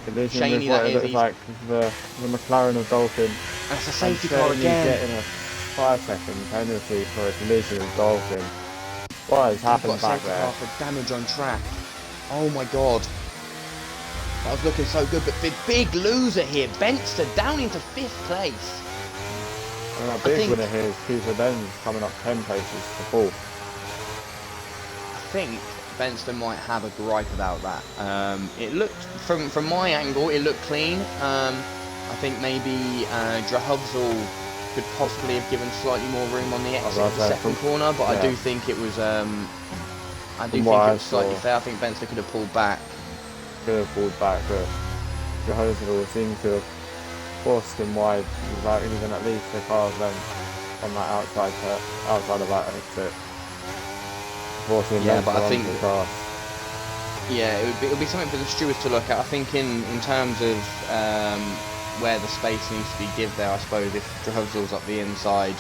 Shaney, that is. Looks like the McLaren of Dolphin. That's a safety car again. Getting a 5-second penalty for a collision with Dolphin. What has happened back there? Car for damage on track. Oh my god. That was looking so good, but the big loser here, Benster down into 5th place. And a big winner here is Cooper Benz coming up 10 places to 4th. I think Benster might have a gripe about that. It looked, from my angle, it looked clean. I think maybe Drahovsel could possibly have given slightly more room on the exit of the second corner, but I do think it was slightly fair. I think Benster could have pulled back. But Drahovsel seemed to have forced him wide without even at least a car's length on that outside of that exit. Yeah, but I think it would be something for the stewards to look at. I think in terms of where the space needs to be give there, I suppose if Drahovsel's up the inside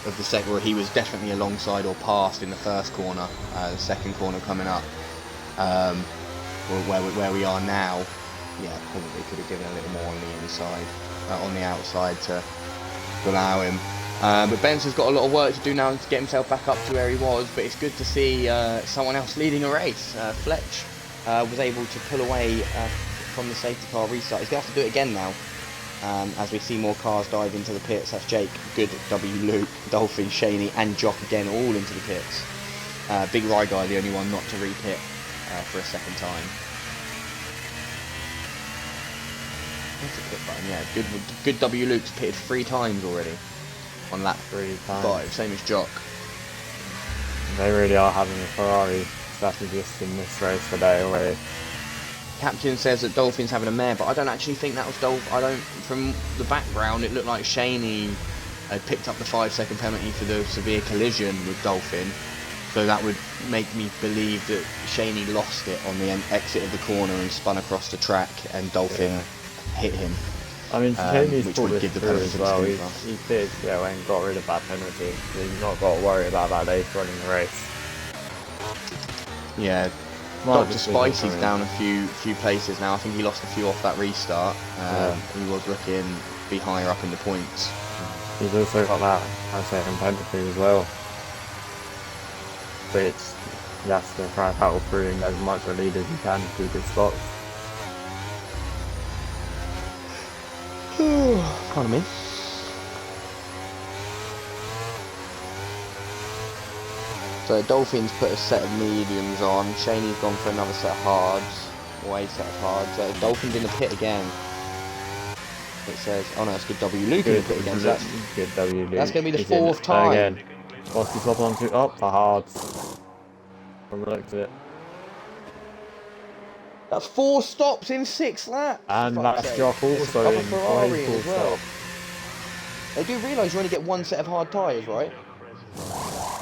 of the second, where he was definitely alongside or past in the first corner, the second corner coming up, where we are now, yeah, probably could have given a little more on the inside, on the outside to allow him. But Benson's got a lot of work to do now to get himself back up to where he was, but it's good to see someone else leading a race. Fletch was able to pull away from the safety car restart. He's going to have to do it again now, as we see more cars dive into the pits. That's Jake, Good, W, Luke, Dolphin, Shaney and Jock again, all into the pits. Big Rye Guy, the only one not to re-pit for a second time. That's a pit button, yeah. Good W, Luke's pitted 3 times already. On lap 5, same as Jock. They really are having a Ferrari strategist in this race today already. Captain says that Dolphin's having a mare, but I don't actually think that was Dolphin. From the background, it looked like Shaney had picked up the 5-second penalty for the severe collision with Dolphin. So that would make me believe that Shaney lost it on the exit of the corner and spun across the track, and Dolphin hit him. I mean, Shaney's which pulled would this give the through penalty as well. to He did, and got rid of that penalty. So he's not got to worry about that later on in the race. Yeah, Dr. Spicy's down a few places now. I think he lost a few off that restart. He was looking to be higher up in the points. He's also got that, I'd say, penalty as well. But he has to try and battle through as much a lead as he can to good spots. Pardon me. So Dolphins put a set of mediums on. Shaney's gone for another set of hards, or a set of hards. Dolphins in the pit again. It says, oh no, it's Good W. Luke in the pit again. So that's Good W. Luke. That's going to be the 4th time. Again. What's he swap onto? Oh, the hards. From the looks of it. That's 4 stops in 6 laps. And that's Jock also in Ferrari as well. stop. They do realise you only get 1 set of hard tyres, right?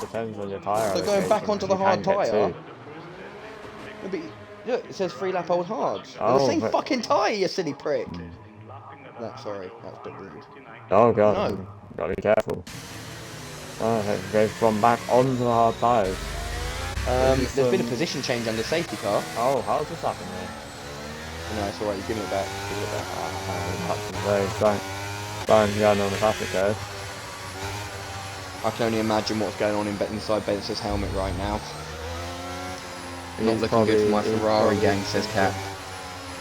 Depends on your tyre. So going back onto the hard tyre. Look, it says 3-lap old hards. Oh, the same fucking tyre, you silly prick. No, sorry, that's a bit rude. Oh god, no. Gotta be careful. Oh, they've gone back onto the hard tyres. There's been a position change under safety car. Oh, how's this happened there? No, it's alright, give it back. Give it back. Starting to go on the traffic curve. I can only imagine what's going on inside Bence's helmet right now. Not looking good for my Ferrari gang, says Cat.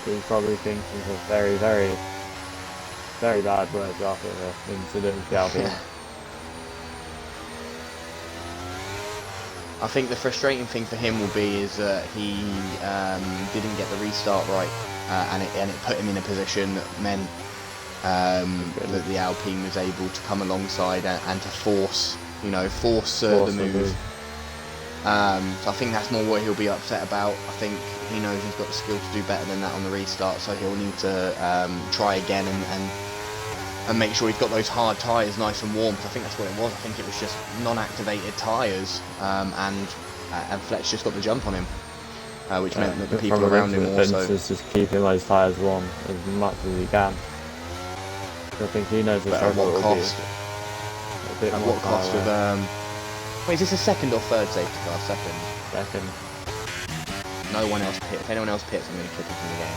He's probably thinking of very, very, very bad words after the incident with the Alpine. I think the frustrating thing for him will be is that he didn't get the restart right, and it put him in a position that meant that the Alpine was able to come alongside and to force the move. So I think that's more what he'll be upset about. I think he knows he's got the skill to do better than that on the restart, so he'll need to try again and make sure he's got those hard tyres nice and warm, because I think that's what it was. I think it was just non-activated tyres, and Fletch just got the jump on him, which meant that the people around him also... just keeping those tyres warm as much as he can. I think he knows at what cost. At what cost of... Wait, is this a second or third safety car? Second. No one else pits. If anyone else pits, I'm going to kick him from the game.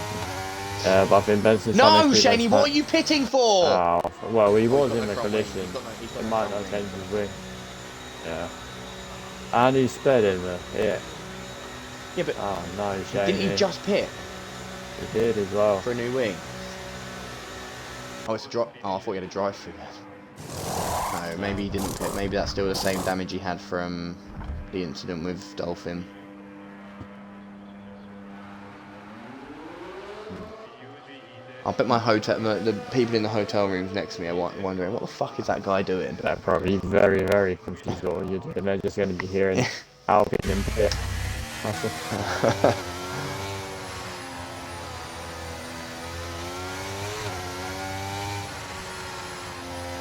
But I think Benson's... No, Shaney, what are you pitting for? Oh, well, he was in the collision. It might not change his wing. Yeah. And he sped in the pit. Yeah, but... Oh, no, Shaney. Didn't he just pit? He did as well. For a new wing? Oh, it's a drop. Oh, I thought he had a drive-through. No, maybe he didn't pit. Maybe that's still the same damage he had from the incident with Dolphin. I bet my hotel, the people in the hotel rooms next to me are wondering, what the fuck is that guy doing? They're probably very, very confused what you're doing. They're just going to be hearing Alpine in pit.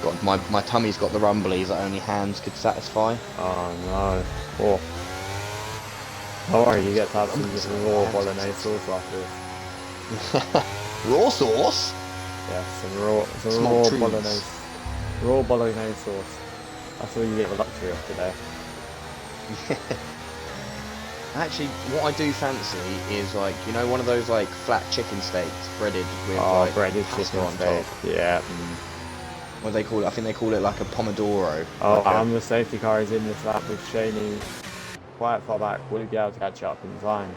God, my tummy's got the rumblies that only hands could satisfy. Oh no. Oh. Don't worry, you get to have some just raw bolognese sauce after this. Raw sauce? Yeah, some raw bolognese. Raw bolognese sauce. That's all you get the luxury of today. Actually, what I do fancy is one of those flat chicken steaks breaded with breaded chicken on steak. top. Yeah. What do they call it? I think they call it like a pomodoro. Oh, and the safety car is in this lap with Shaney quite far back. Will he be able to catch up in time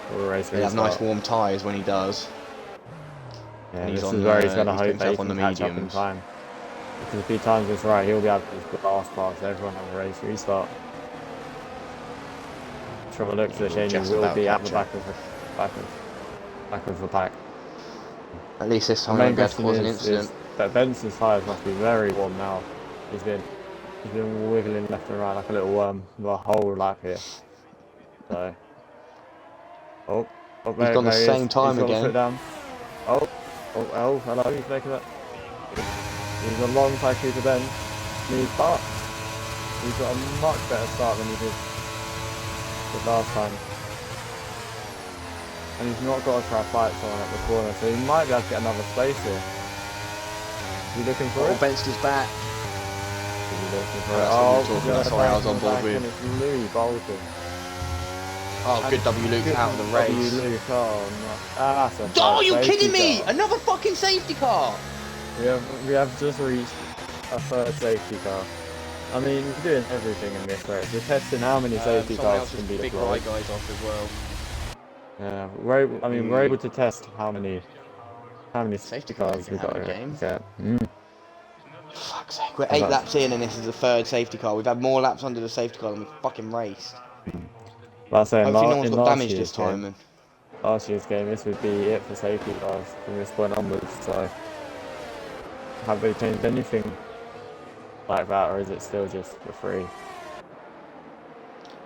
for the race? He has nice warm tyres when he does. Yeah, and this is where he's going to hope that he can catch up in time. Because if he times this right, he'll be able to just blast past everyone on the race restart. From the looks of the Shaney will be at the back of the pack. At least this time he won't cause an incident. But Benson's tyres must be very warm now. He's been wiggling left and right like a little worm the whole lap here. So, he's gone the same time again. Oh, hello, he's making that. He's a long time to Ben. He's got a much better start than he did the last time. And he's not got a trap lights on at the corner, so he might be able to get another space here. Is he looking for it? Benson's back. Is he looking for it? That's why I was on board with. It's Louis Bolton. Oh, good W Luke out of the race. W Luke, that's a oh, you kidding me? Car. Another fucking safety car. We have just reached a third safety car. I mean, we're doing everything in this race. We're testing how many safety cars can be deployed. Big right guys off as well. Yeah, we're able to test how many safety cars we've got in game. Yeah. Fuck's sake, we're 8 laps in and this is the 3rd safety car. We've had more laps under the safety car than we've fucking raced. Hopefully no one's got damage this time. Last year's game, this would be it for safety cars from this point onwards, so have they changed anything like that, or is it still just for free?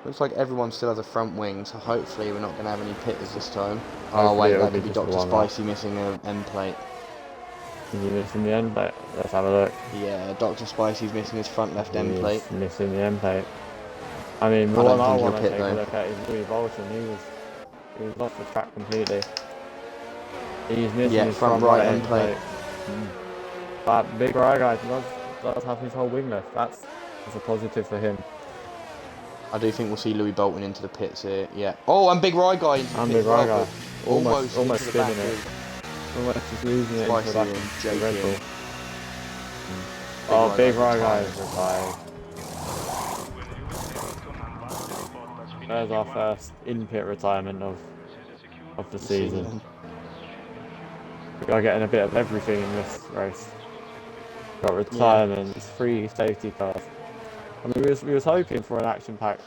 Looks like everyone still has a front wing, so hopefully we're not going to have any pitters this time. Hopefully oh wait, that could be Dr. Spicy missing an end plate. Is he missing the end plate? Let's have a look. Yeah, Dr. Spicy's missing his front left end plate. Missing the end plate. I mean, the one I want to take a look at is Louis Bolton. He was off the track completely. He's missing his front right end plate. But big right guy does have his whole wing left. That's a positive for him. I do think we'll see Louis Bolton into the pits here. Yeah. Oh, and big right guy into the pits. Big right guy. Almost spinning it. Almost just losing it into the back of Red Bull. Oh, big right guy is retired. There's our first in-pit retirement of the season. We are getting a bit of everything in this race. Got retirements, 3 safety cars. I mean, we was hoping for an action-packed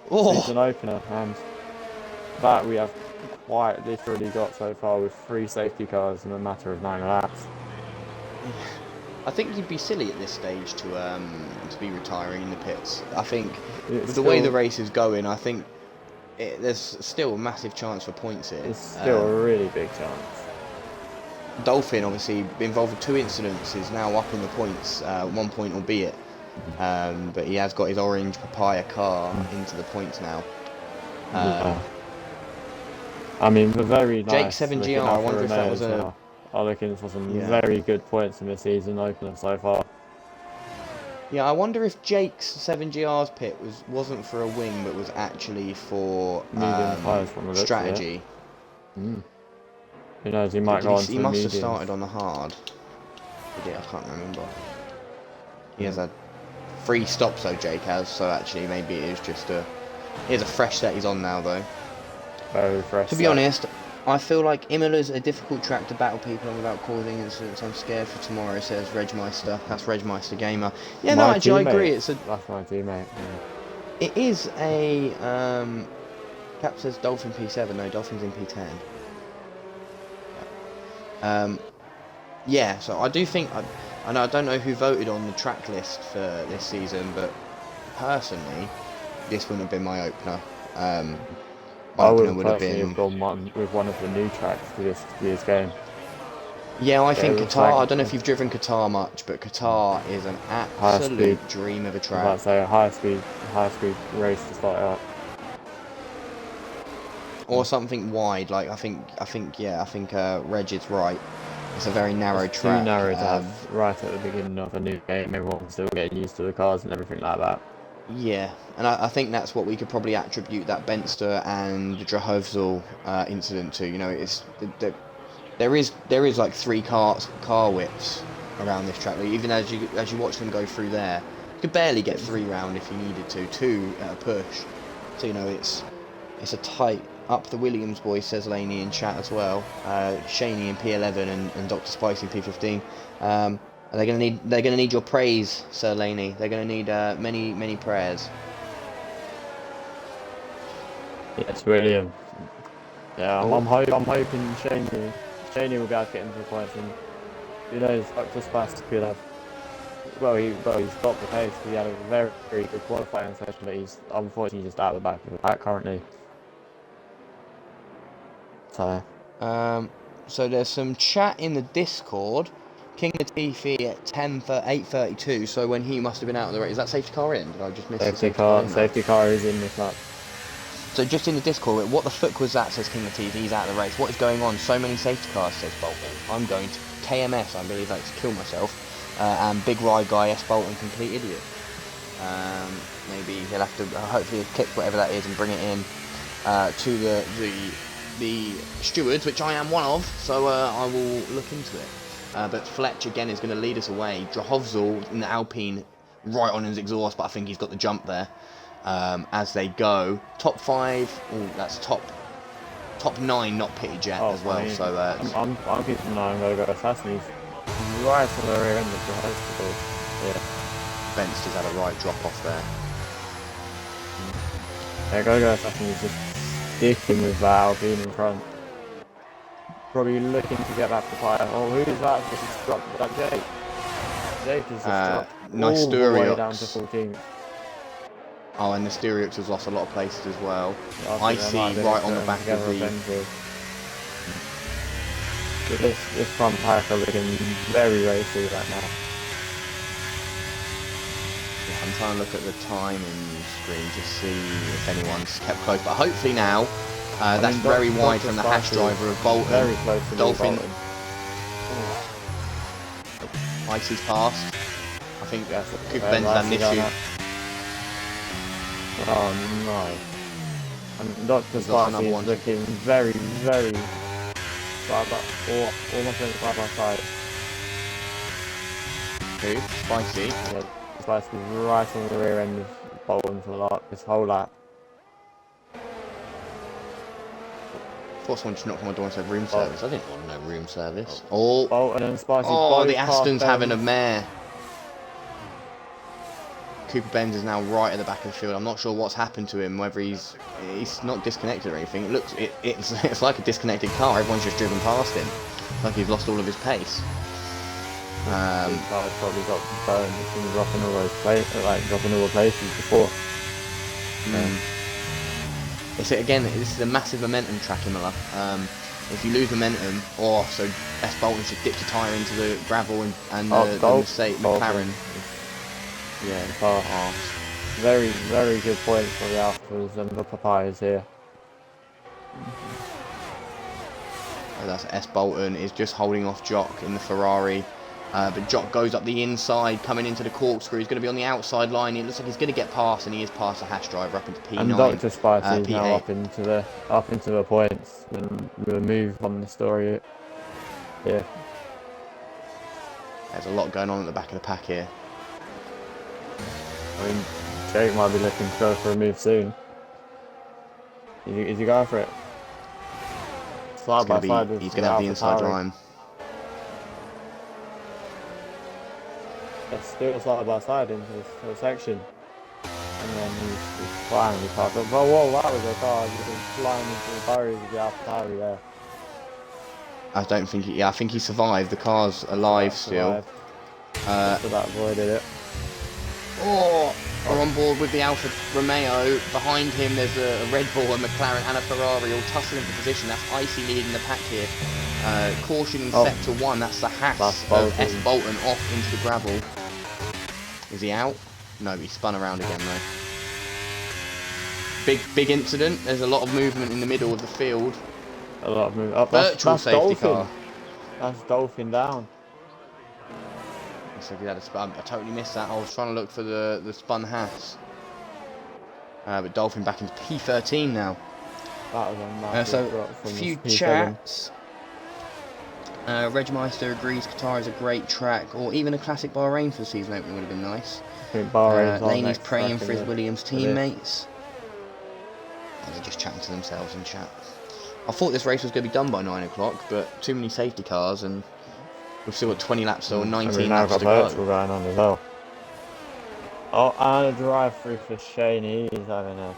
season opener, and that we have quite literally got so far with 3 safety cars in a matter of 9 laps. I think you'd be silly at this stage to be retiring in the pits. I think with the way the race is going, I think there's still a massive chance for points here. It's still a really big chance. Dolphin, obviously involved with 2 incidents, is now up in the points, 1 point albeit, but he has got his orange papaya car into the points now. I mean, the very nice. Jake 7GR, I wonder if that was are looking for some very good points in the season opener so far. Yeah, I wonder if Jake's 7GR's pit wasn't for a wing, but was actually for strategy. Who knows? He might go on to He must have started on the hard. Yeah, I can't remember. He has had 3 stops though, Jake has. So actually, maybe it is just here's a fresh set he's on now though. Very fresh. To be honest, I feel like Imola's a difficult track to battle people on without causing incidents. I'm scared for tomorrow, says Regmeister. That's Regmeister Gamer. Yeah, no, actually, I agree. That's my teammate. Yeah. It is a... Cap says Dolphin P7. No, Dolphin's in P10. Yeah, so I do think... I don't know who voted on the track list for this season, but personally, this wouldn't have been my opener. I would have gone with one of the new tracks to this game. Yeah, I think Qatar, I don't know if you've driven Qatar much, but Qatar is an absolute dream of a track. I was about to say a high speed race to start out. Or something wide, like I think Reg is right. It's a very narrow track. Too narrow to have right at the beginning of a new game. Everyone's still getting used to the cars and everything like that. Yeah, and I think that's what we could probably attribute that Benster and Drahovzl incident to. You know, there is like 3 car whips around this track. Like, even as you watch them go through there, you could barely get 3 round if you needed to, 2 at a push. So you know, it's a tight up the Williams boys, says Laney in chat as well. Shaney in P11 and Dr. Spicy in P15. They're gonna need your praise, Sir Laney. They're gonna need many prayers. Yes, William. Yeah, I'm hoping Shaney will be able to get into the points, and who knows, Dr. Spicy could have. Well, he's got the pace. He had a very, very good qualifying session, but he's unfortunately just out the back of the pack currently. So there's some chat in the Discord. King Latifi at 8:32. So when he must have been out of the race, is that safety car in? Did I just miss safety car? Safety car is in this lap. So just in the Discord, what the fuck was that? Says King Latifi. He's out of the race. What is going on? So many safety cars, says Bolton. I'm going to KMS. I believe like to kill myself. And Big Ride Guy S Bolton, complete idiot. Maybe he'll have to hopefully kick whatever that is and bring it in to the stewards, which I am one of, so I will look into it. But Fletch again is going to lead us away. Drahovzl in the Alpine right on his exhaust, but I think he's got the jump there as they go. Top 5, that's top 9 not pitted yet as well. I mean, so I'm keeping an eye on Go-Go Assassin. He's right on the rear end of Drahovzl. Yeah. Benz just had a right drop off there. Yeah, Go-Go Assassin is just sticking with that Alpine in front. Probably looking to get back to fire. Oh, who is that? This is dropped. That Jake. Jake is just dropped all the way down to 14th. Oh, and the Stereox has lost a lot of places as well. Yeah, I see right on the back of the... This front pack are looking very racy right now. Yeah, I'm trying to look at the timing screen to see if anyone's kept close, but hopefully now. That's very wide from the hash driver of Bolton. Very close to Dolphin. Icy's passed. I think Cooper Ben's had an issue. Oh no. And Dr. Spicy is looking very, very almost in the side by side. Who? Spicy? Yeah, Spicy right on the rear end of Bolton for this whole lap. thought someone just knocked on my door and said room Oh. service. I didn't want no room service. Oh, Bolton and Spicy. oh, the both Aston's half having a bends. mare. Cooper Benz is now right at the back of the field. I'm not sure what's happened to him, whether he's not disconnected or anything. It looks it's like a disconnected car. Everyone's just driven past him. It's like he's lost all of his pace. His car's probably got burned from dropping all those dropping all the places before. It's again. This is a massive momentum track, Imola. If you lose momentum, so S. Bolton should dip the tyre into the gravel and the mistake McLaren. Yeah, very, very good points for the Alphas and the Papayas here. That's S. Bolton is just holding off Jock in the Ferrari. But Jock goes up the inside, coming into the corkscrew. He's going to be on the outside line. It looks like he's going to get past, and he is past the Hash driver up into P9. And Dr. Spicy is now up into the points. And we'll move on the story. Yeah. There's a lot going on at the back of the pack here. I mean, Jake might be looking to go for a move soon. Is he going for it? Side by side with he's going to have the inside line. Let's do it side by side into this section. And then he's flying the car. But whoa, that was a car. He was flying into the barriers of the AlphaTauri there. I don't think I think he survived. The car's alive still. So that avoided it. We're on board with the Alfa Romeo. Behind him there's a Red Bull, a McLaren and a Ferrari all tussling for position. That's Icy leading the pack here. Caution in sector 1, that's the Haas of S. Bolton off into the gravel. Is he out? No, he spun around again though. Big incident. There's a lot of movement in the middle of the field. A lot of movement. Virtual safety car. That's Dolphin down. So he had a spun. I totally missed that. I was trying to look for the spun Haas. But Dolphin back into P13 now. That was a massive drop from a few P7. chats. Regmeister agrees Qatar is a great track, or even a classic Bahrain for the season opening would have been nice. I think Bahrain's Laney's praying for his Williams teammates. And they're just chatting to themselves in chat. I thought this race was going to be done by 9 o'clock, but too many safety cars, and we've still got 20 laps or 19 laps to go. Virtual going on as well. Oh, and a drive through for Shane. He's having a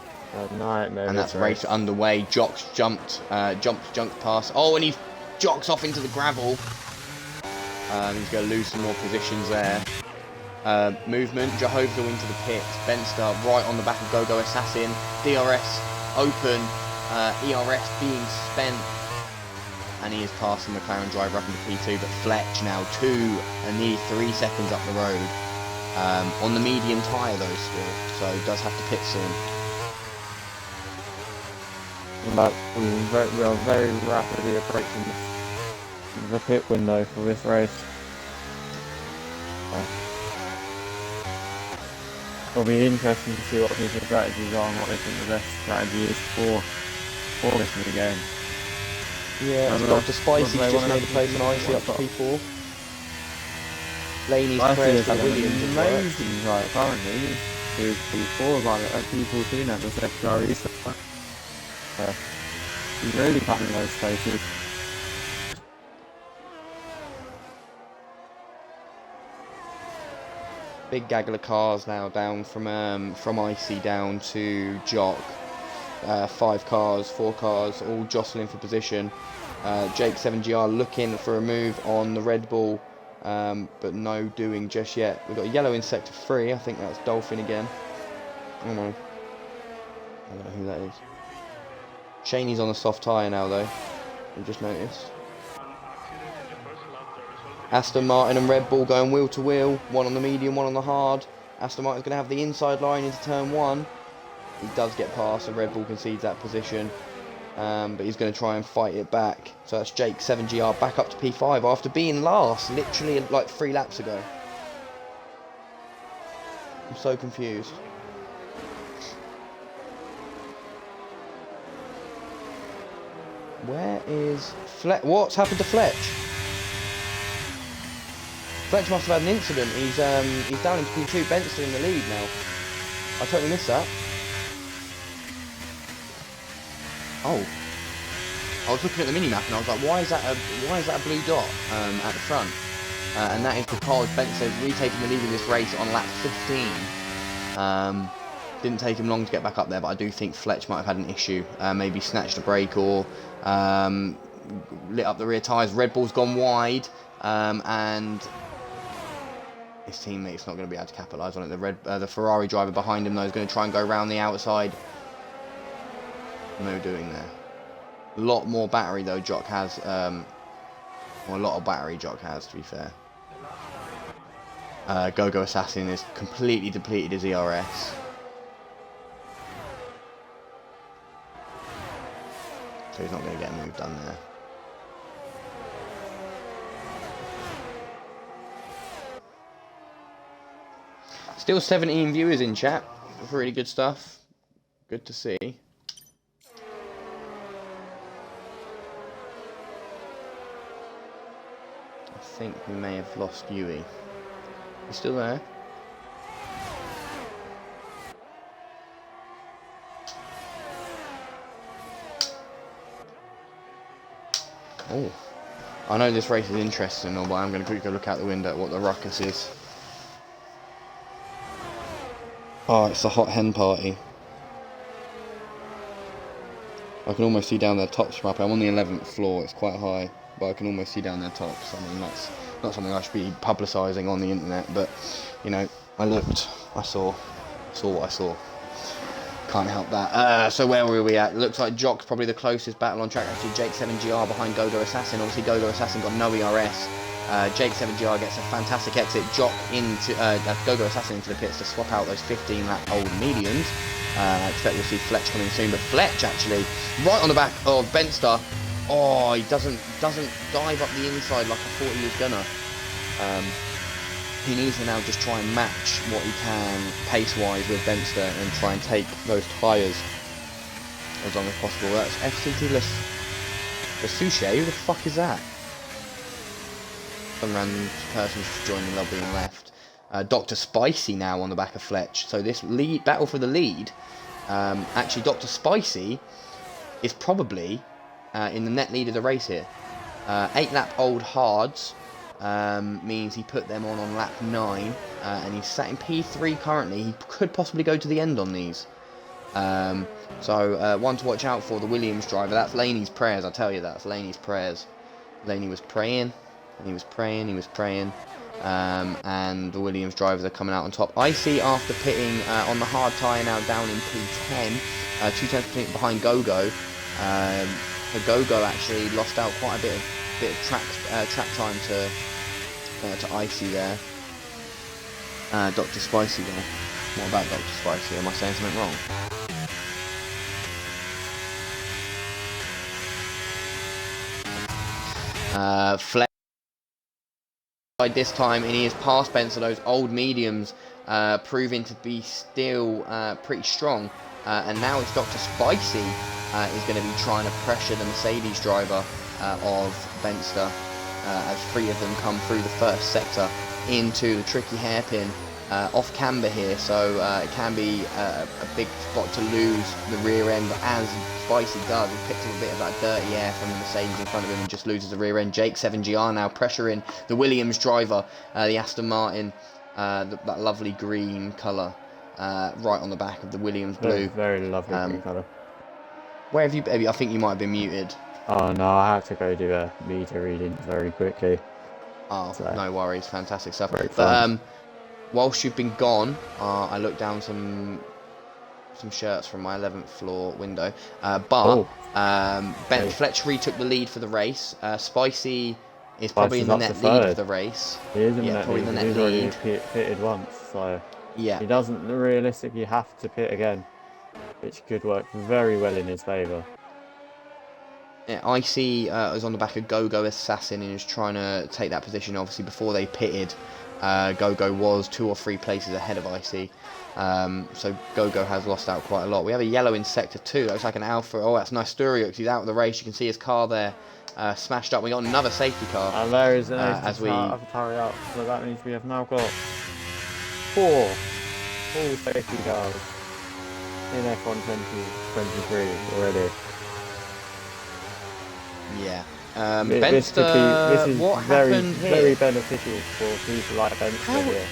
nightmare. And that's race underway. Jock's jumped past. Oh, and he jocks off into the gravel. He's going to lose some more positions there. Movement. Jehovah into the pit. Benster right on the back of Go-Go Assassin. DRS open. ERS being spent. And he is passing the McLaren driver up into P2, but Fletch now 2 and nearly 3 seconds up the road. On the medium tyre though still, so does have to pit soon. But we are very rapidly approaching the pit window for this race. It'll be interesting to see what people's strategies are and what they think the best strategy is for this new game. Yeah, Dr. Spicy's just made a place on Icy up to P4. Laney's prayers for Williams as well. Amazing right currently. He's P4 like P14 at the secondary. He's really cutting those spaces. Big gaggle of cars now down from Icy down to Jock. 4 cars, all jostling for position. Jake 7GR looking for a move on the Red Bull, but no doing just yet. We've got a yellow in sector 3. I think that's Dolphin again. Oh no, I don't know who that is. Shaney's on a soft tyre now though. I've just noticed. Aston Martin and Red Bull going wheel to wheel. One on the medium, one on the hard. Aston Martin's going to have the inside line into turn 1. He does get past, and Red Bull concedes that position. But he's going to try and fight it back. So that's Jake 7GR back up to P5 after being last literally like 3 laps ago. I'm so confused. Where is Fletch? What's happened to Fletch? Fletch must have had an incident. He's down into P2. Benster in the lead now. I totally missed that. Oh. I was looking at the mini-map and I was like, why is that a blue dot at the front? And that is because Benster's retaking the lead in this race on lap 15. Didn't take him long to get back up there, but I do think Fletch might have had an issue. Maybe snatched a brake or lit up the rear tyres. Red Bull's gone wide, and his teammate's not going to be able to capitalise on it. The Ferrari driver behind him, though, is going to try and go around the outside. No doing there. A lot more battery, though, Jock has. Well, a lot of battery Jock has, to be fair. Go Assassin is completely depleted his ERS. So he's not going to get a move done there. Still 17 viewers in chat. Really good stuff. Good to see. I think we may have lost Yui. You still there? Oh, I know this race is interesting, but I'm going to quickly look out the window at what the ruckus is. Oh, it's a hot hen party. I can almost see down their tops from up. I'm on the 11th floor, it's quite high, but I can almost see down their tops. I mean, that's not something I should be publicising on the internet, but, you know, I looked, I saw what I saw. Can't help that. So where were we at? Looks like Jock's probably the closest battle on track. Actually, Jake 7GR behind Go Assassin. Obviously, Go Assassin got no ERS. Jake 7GR gets a fantastic exit. Jock into Go Assassin into the pits to swap out those 15-lap old mediums. I expect we'll see Fletch coming soon, but Fletch actually right on the back of Benster. Oh, he doesn't dive up the inside like I thought he was gonna. He needs to now just try and match what he can pace-wise with Benster and try and take those tyres as long as possible. That's FCT-less for Sushi. Who the fuck is that? Some random person just joined the lobby and left. Dr. Spicy now on the back of Fletch. So this lead battle for the lead, actually Dr. Spicy is probably in the net lead of the race here. 8-lap old hards. Means he put them on lap 9 and he's sat in P3 currently. He could possibly go to the end on these. So one to watch out for, the Williams driver. That's Laney's prayers, I tell you, that's Laney's prayers. Laney was praying and he was praying, and the Williams drivers are coming out on top. Icy after pitting on the hard tyre now down in P10, 2 tenths behind Go-Go. Go-Go actually lost out quite a bit of track time to Icy there. Dr. Spicy there. What about Dr. Spicy? Am I saying something wrong? Flex by this time, and he has passed Benson. Those old mediums proving to be still pretty strong. And now it's Dr. Spicy is going to be trying to pressure the Mercedes driver of Benster as 3 of them come through the first sector into the tricky hairpin off camber here, so it can be a big spot to lose the rear end, but as Spicy does, he picks up a bit of that dirty air from the Mercedes in front of him and just loses the rear end. Jake 7GR now pressuring the Williams driver, the Aston Martin, that lovely green colour right on the back of the Williams blue. Very lovely green colour. Where have you, baby? I think you might have been muted. Oh no, I have to go do a meter reading very quickly. Oh, so, no worries, fantastic stuff. But whilst you've been gone, I looked down some shirts from my 11th floor window. Ben Fletch retook the lead for the race. Spicy is probably in the net lead of the race. He is in the net probably lead. In the net He's lead. already pitted once, so yeah, he doesn't realistically have to pit again, which could work very well in his favour. Yeah, Icy is on the back of Go Assassin and is trying to take that position. Obviously, before they pitted, Go was 2 or 3 places ahead of Icy. So Go has lost out quite a lot. We have a yellow in sector 2. Looks like an Alpha. Oh, that's nice. Sturiox. He's out of the race. You can see his car there smashed up. We got another safety car. And there is an AlphaTauri up. So that means we have now got 4 full safety cars in F1 2023 already. Yeah. This is what very, happened here? very beneficial for people like Benster here.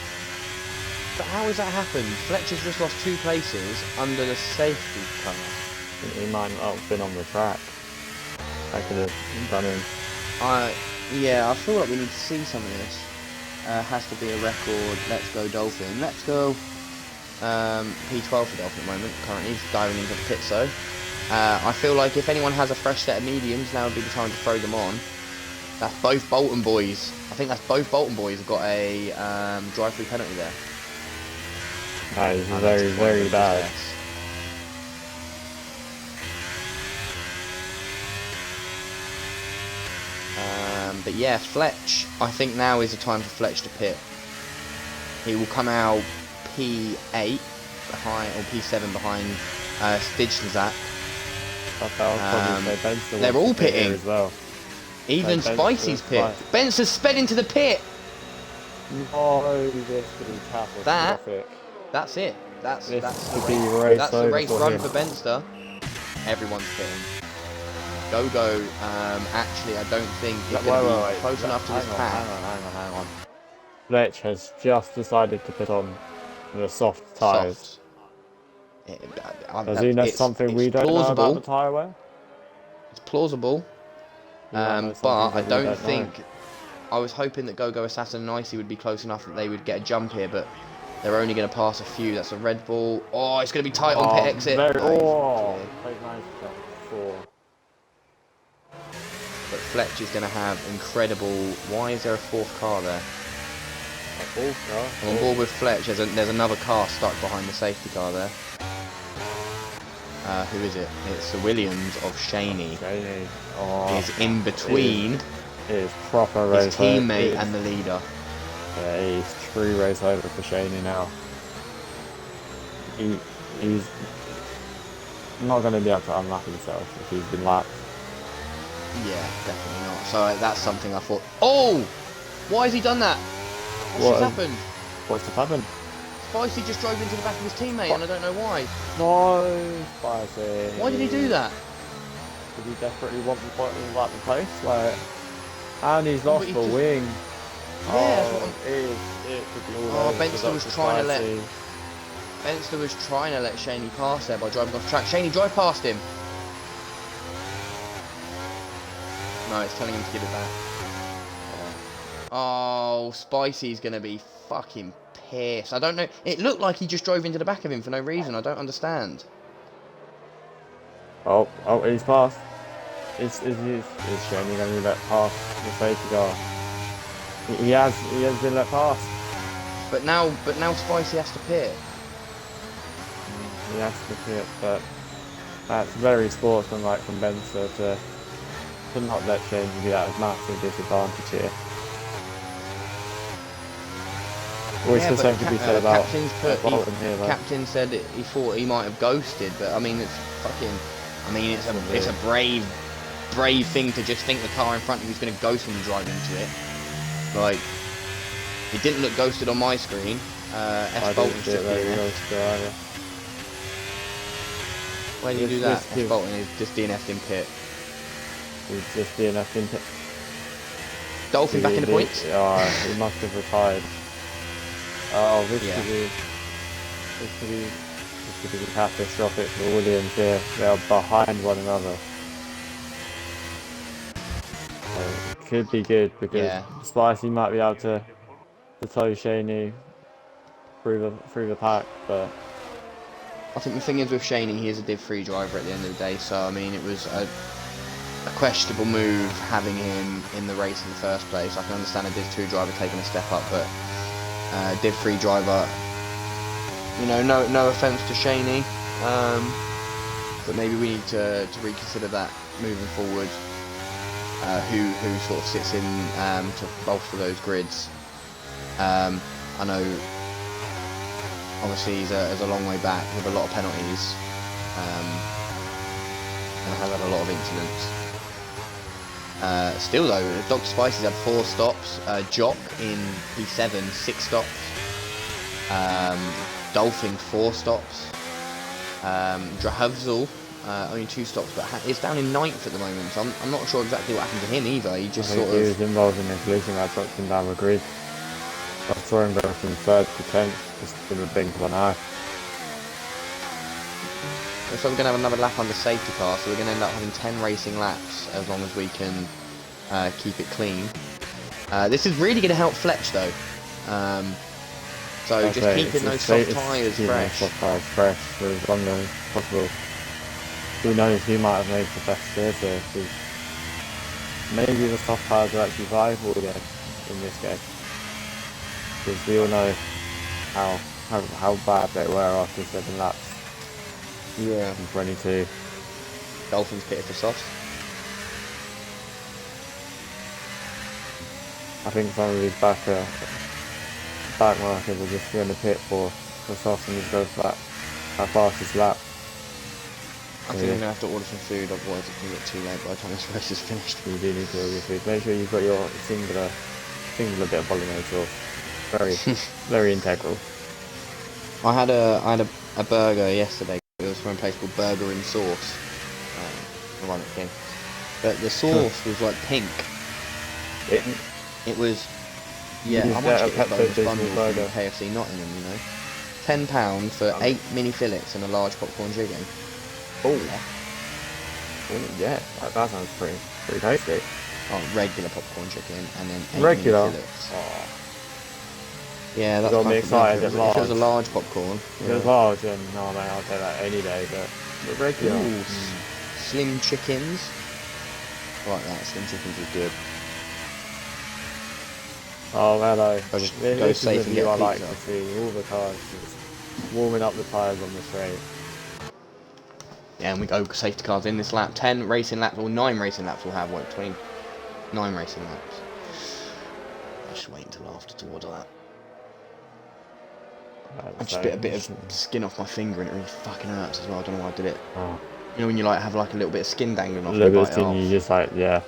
But how has that happened? Fletcher's just lost 2 places under the safety car. He might not have been on the track. I could have done him. Yeah, I feel like we need to see some of this. Has to be a record. Let's go Dolphin. Let's go. P12 for Dolphin at the moment. Currently, he's diving into the pit. So, I feel like if anyone has a fresh set of mediums, now would be the time to throw them on. That's both Bolton boys. I think that's both Bolton boys have got a drive-through penalty there. That is very, very bad. But yeah, Fletch, I think now is the time for Fletch to pit. He will come out P8 behind, or P7 behind Stijnzak. They're all pitting as well. Even Spicy's pit. Benster's sped into the pit. No, this could be catastrophic. That's it. That's the race run for Benster. Everyone's pitting. Go. Actually, I don't think it's going to be close enough to this pack. Hang on. Fletch has just decided to put on the soft tyres. Does he know something we don't know about the tyre wear? It's plausible. But I don't think... I was hoping that Go Assassin and Icy would be close enough that they would get a jump here, but they're only going to pass a few. That's a Red Bull. Oh, it's going to be tight on pit exit. But Fletch is going to have incredible... Why is there a 4th car there? A 4th car? I'm on board with Fletch. There's another car stuck behind the safety car there. Who is it? It's the Williams of Shaney. Is in between his proper race his teammate and the leader. Yeah, he's true race over for Shaney now. He's not going to be able to unlap himself if he's been lapped. Yeah, definitely not. So that's something I thought. Oh! Why has he done that? What's happened? What's happened? Spicy just drove into the back of his teammate, and I don't know why. No, Spicy. Why did he do that? Did he desperately want the place? And he's lost the wing. Yeah, it could be all over. Benster was trying to let Shaney pass there by driving off track. Shaney, drive past him. No, it's telling him to give it back. Oh, Spicy's gonna be fucking pissed. I don't know. It looked like he just drove into the back of him for no reason. I don't understand. Oh, he's passed. Is Shaney going to let past the safety car? He has been let past. But now Spicy has to pit. He has to pit, but that's very sportsmanlike from Benster to not let Shaney be at a massive disadvantage here. Which the same could be said about Bolton here, though. Captain said he thought he might have ghosted, but I mean it's a brave thing to just think the car in front of you is going to ghost when you drive into it. Like, it didn't look ghosted on my screen. Bolton should be in there. When you do that, Bolton is just DNF'd in pit. He's just DNF'd in pit. Dolphin back in the points? He must have retired. Oh, this could be catastrophic for Williams here. They are behind one another. So it could be good because Spicy might be able to tow Shaney through the pack, but I think the thing is with Shaney, he is a Div 3 driver at the end of the day, so I mean it was a questionable move having him in the race in the first place. I can understand a Div 2 driver taking a step up, but Div 3 driver, you know, no offence to Shaney, but maybe we need to reconsider that moving forward. Who sort of sits in to bolster those grids. I know obviously he's a long way back with a lot of penalties and has had a lot of incidents. Still though, Dr. Spicy's had 4 stops, Jock in P7 6 stops, Dolphin 4 stops, Drahavzul only 2 stops, but is down in 9th at the moment. So I'm not sure exactly what happened to him either. He just sort of... He was involved in a collision that dropped him down the grid. I saw him go from 3rd to 10th, just in the blink of an eye. So we're going to have another lap under safety car, so we're going to end up having 10 racing laps as long as we can keep it clean. This is really going to help Fletch though. So just keeping those soft tyres fresh. Soft tyres fresh for as long as possible. Who knows, he might have made the best steers here, because maybe the soft tyres are actually viable again in this game. Because we all know how bad they were after 7 laps. Yeah. In 22. Dolphins pitted for softs. I think some of these back markers are just going to pit for softs and just go for that fastest lap. I think I'm going to have to order some food, otherwise it's going to get too late by the time this race is finished. You do need to order your food. Make sure you've got your singular bit of bolognese sauce. Very, very integral. I had a burger yesterday. It was from a place called Burger and Sauce. Ironically. But the sauce was like pink. It was... Yeah, how much it was bundle from KFC Nottingham, you know? £10 for 8 mini fillets and a large popcorn chicken. Oh yeah, that sounds pretty tasty. Oh, regular popcorn chicken and then 8 regular mini fillets. Oh. Yeah, that's got me excited at large. If it was a large popcorn. If it was large, then no mate, I'll take that any day. But regular, slim chickens. I like that. Slim chickens are good. Oh hello. I just go safe and get I pizza. like to see all the cars just warming up the tyres on the straight. Yeah, and we go safety cars in this lap. 10 racing laps, or 9 racing laps we'll have. What, 29 racing laps. I'll just wait until after to order that. I just bit a bit of skin off my finger and it really fucking hurts as well. I don't know why I did it. Oh. You know when you like have like a little bit of skin dangling off your your skin, you just like, yeah.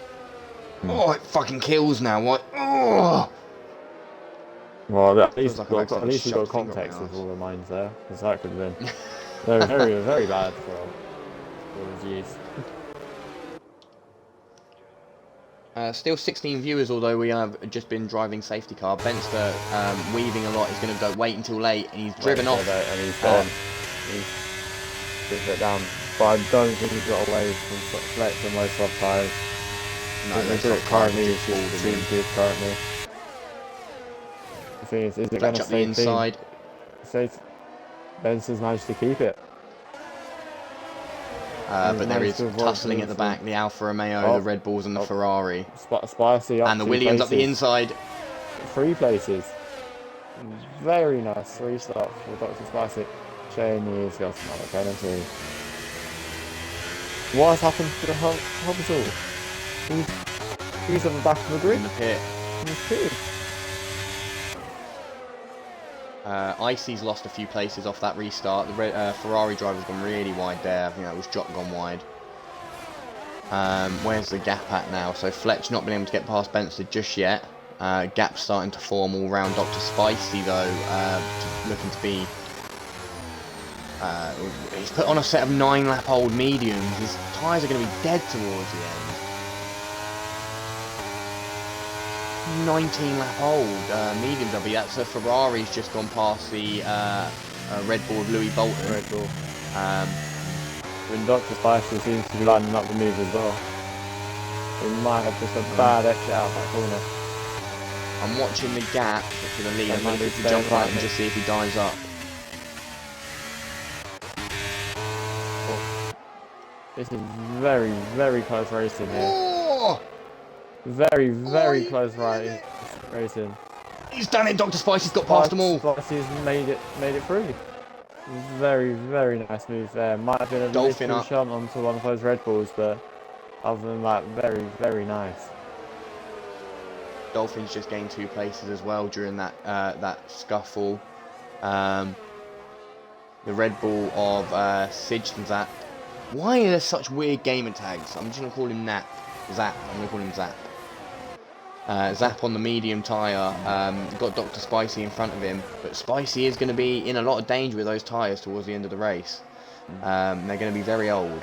Oh, it fucking kills now. What? Oh. Well, at least like you got context with all the mines there, because that could have been very, very bad for reviews. Still 16 viewers, although we have just been driving safety car. Benster weaving a lot. He's going to go wait until late, and he's driven off. And he's gone. He's driven it down. But I don't think he's got away from Fletch on those soft tyres. No, the grip currently is just too good currently. The thing is it going to stay inside? Benster's managed to keep it. But there is tussling at the back, the Alfa Romeo, the Red Bulls and the Ferrari. Spicy up and the Williams up the inside. 3 places. Very nice 3 stops for Dr. Spicy. Cheney's got another penalty. What has happened to the Hobbs? He's on the back of the grid. In the pit. In the pit. Icy's lost a few places off that restart. The Ferrari driver's gone really wide there. I think that was Jot gone wide. Where's the gap at now? So Fletch not been able to get past Benster just yet. Gap's starting to form all round Dr. Spicy though, looking to be... he's put on a set of 9-lap-old mediums. His tyres are going to be dead towards the end. 19-lap-old mediums, I that's the Ferrari's just gone past the Red Bull of Louis Bolton. Red Bull. When Dr. Spicer seems to be lining up the move as well. He might have just a bad exit out that corner. I'm watching the gap for the lead. I'm going to jump right and just see if he dives up. This is very, very close racing here. Oh! Very, very close racing. He's done it. Dr. Spicy's got past them all. Spicy's made it through. Very, very nice move there. Might have been a little shunt onto one of those Red Bulls, but other than that, very, very nice. Dolphins just gained 2 places as well during that that scuffle. The Red Bull of Sidge and Zap. Why are there such weird gamer tags? I'm just going to call him Zap. I'm going to call him Zap. Zap on the medium tyre, got Dr. Spicy in front of him, but Spicy is going to be in a lot of danger with those tyres towards the end of the race. They're going to be very old.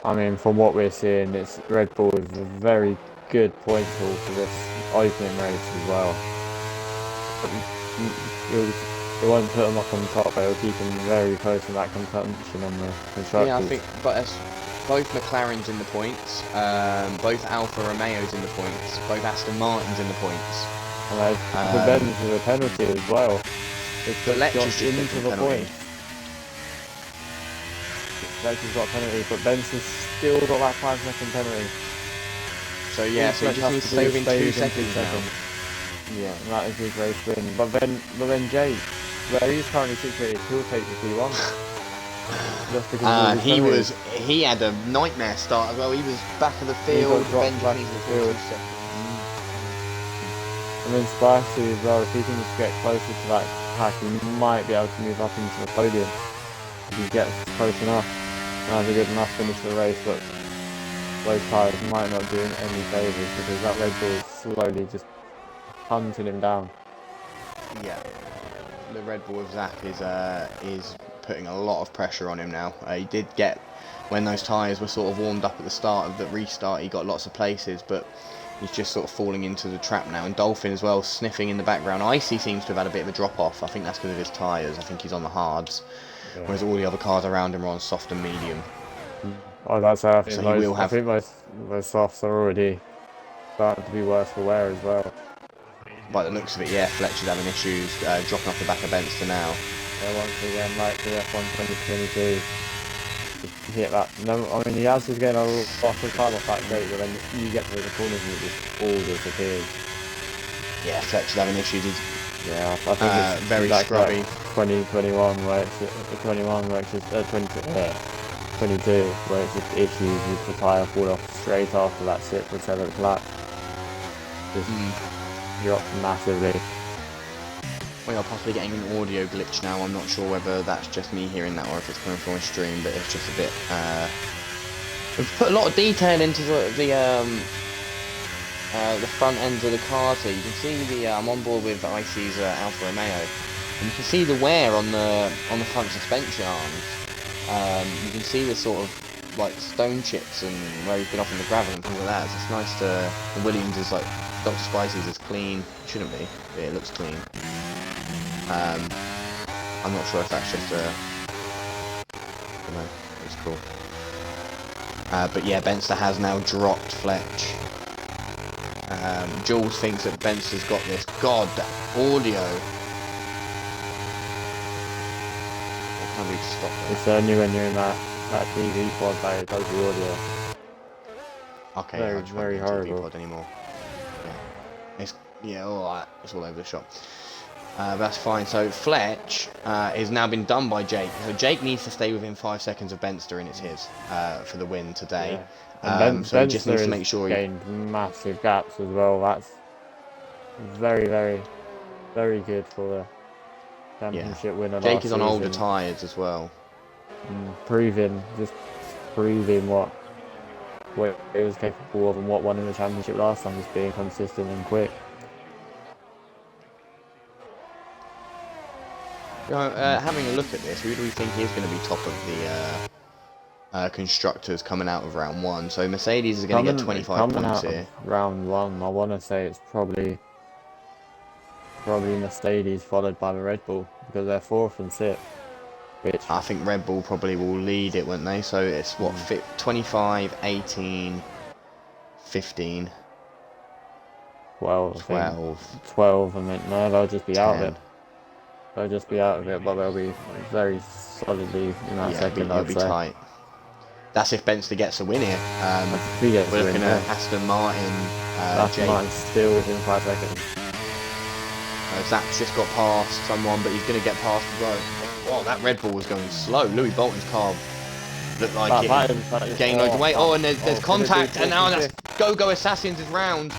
I mean, from what we're seeing, it's Red Bull is a very good point haul for this opening race as well. It won't put them up on top, but it'll keep them very close in that contention on the constructors. Yeah, I think, but both McLaren's in the points, both Alfa Romeo's in the points, both Aston Martin's in the points. And the Benz with a penalty as well. It's just into the point. Leclerc's got a penalty, but Benson's still got that 5-second penalty. So yeah, so he just needs to stay within 2 seconds now. Yeah, and that is his race win. But then Jake, where he's currently situated, he'll take the P1. Just because he had a nightmare start as well. He was back of the field, back of the field. And then Spicy as well, if he can just get closer to that pack, he might be able to move up into the podium. If he gets close enough. That's a good enough finish to the race, but those tyres might not do him any favours because that Red Bull is slowly just hunting him down. Yeah, the Red Bull of Zach is putting a lot of pressure on him now. He did get, when those tyres were sort of warmed up at the start of the restart, he got lots of places, but he's just sort of falling into the trap now. And Dolphin as well, sniffing in the background. Icy seems to have had a bit of a drop off. I think that's because of his tyres. I think he's on the hards. Yeah. Whereas all the other cars around him are on soft and medium. Oh, that's how I think, so I think most softs are already starting to be worse for wear as well. By the looks of it, yeah, Fletcher's having issues dropping off the back of Benster now. Yeah, once again, like the F1 2022, hit that. No, I mean, he has just getting a lot of time off that straight, but then you get to the corners and it just all disappears. Yeah, Fletcher's having issues. Yeah, I think it's very like scrubby. 2021 where it's 21 where it's just 22 where it's just issues with the tyre fall off straight after that sit for 7th lap. Just dropped massively. We are possibly getting an audio glitch now. I'm not sure whether that's just me hearing that or if it's coming from a stream, but it's just a bit. We've put a lot of detail into the front ends of the cars here. You can see I'm on board with Icy's Alfa Romeo, and you can see the wear on the front suspension arms. You can see the sort of like stone chips and where he's been off in the gravel and things like that. So it's nice to. The Williams is like Dr. Spicy's is clean. It shouldn't be. But it looks clean. I'm not sure if that's just I don't know. It's cool. But yeah, Benster has now dropped Fletch. Jules thinks that Benster's got this. God, that audio. How can we stop that? It's only when you're in that TV pod that it does the audio. Okay, very horrible. TV pod anymore. Yeah, alright. It's all over the shop. That's fine. So Fletch has now been done by Jake. So Jake needs to stay within 5 seconds of Benster, and it's his for the win today. Yeah. And so he just needs to make sure he gained massive gaps as well. That's very, very, very good for the championship winner. Jake is on older tyres as well. Proving what it was capable of and what won in the championship last time, just being consistent and quick. Having a look at this, who do we think is going to be top of the constructors coming out of round one? So Mercedes is going to get 25 points here. Round one, I want to say it's probably Mercedes followed by the Red Bull because they're 4th and 6th. Which I think Red Bull probably will lead it, won't they? So it's what 25, 18, 15, 12, and then no, they'll just be 10. out of it. They'll just be out of it, but they'll be very solidly in that second. It'll be tight. That's if Benster gets a win here. We're looking at Aston Martin. Aston Martin still within 5 seconds. Zach's just got past someone, but he's going to get past as well. Oh, that Red Bull was going slow. Louis Bolton's car looked like it gained loads of weight. Oh, and there's contact, and now that's Go Assassins is round.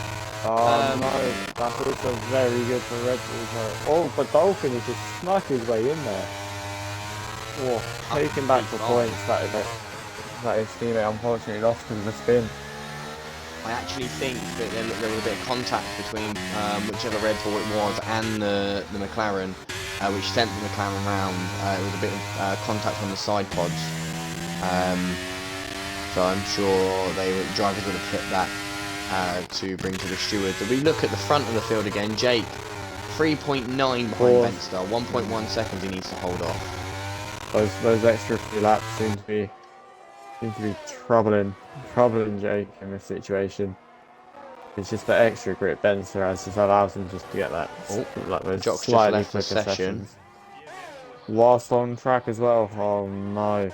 Oh no, that's also very good for Red Bull. Oh, but Dolphin has just snuck his way in there. Oh, taking back the points that his teammate unfortunately lost because of the spin. I actually think that there was a bit of contact between whichever Red Bull it was and the McLaren, which sent the McLaren round. It was a bit of contact on the side pods. So I'm sure drivers would have clipped that to bring to the stewards. If we look at the front of the field again, Jake, 3.9 behind Benster, 1.1 seconds he needs to hold off. Those extra few laps seem to be troubling Jake in this situation. It's just the extra grip Benster has just allows him just to get that, like those Jock's slightly just left the quicker session. sessions. Whilst on track as well. Oh no.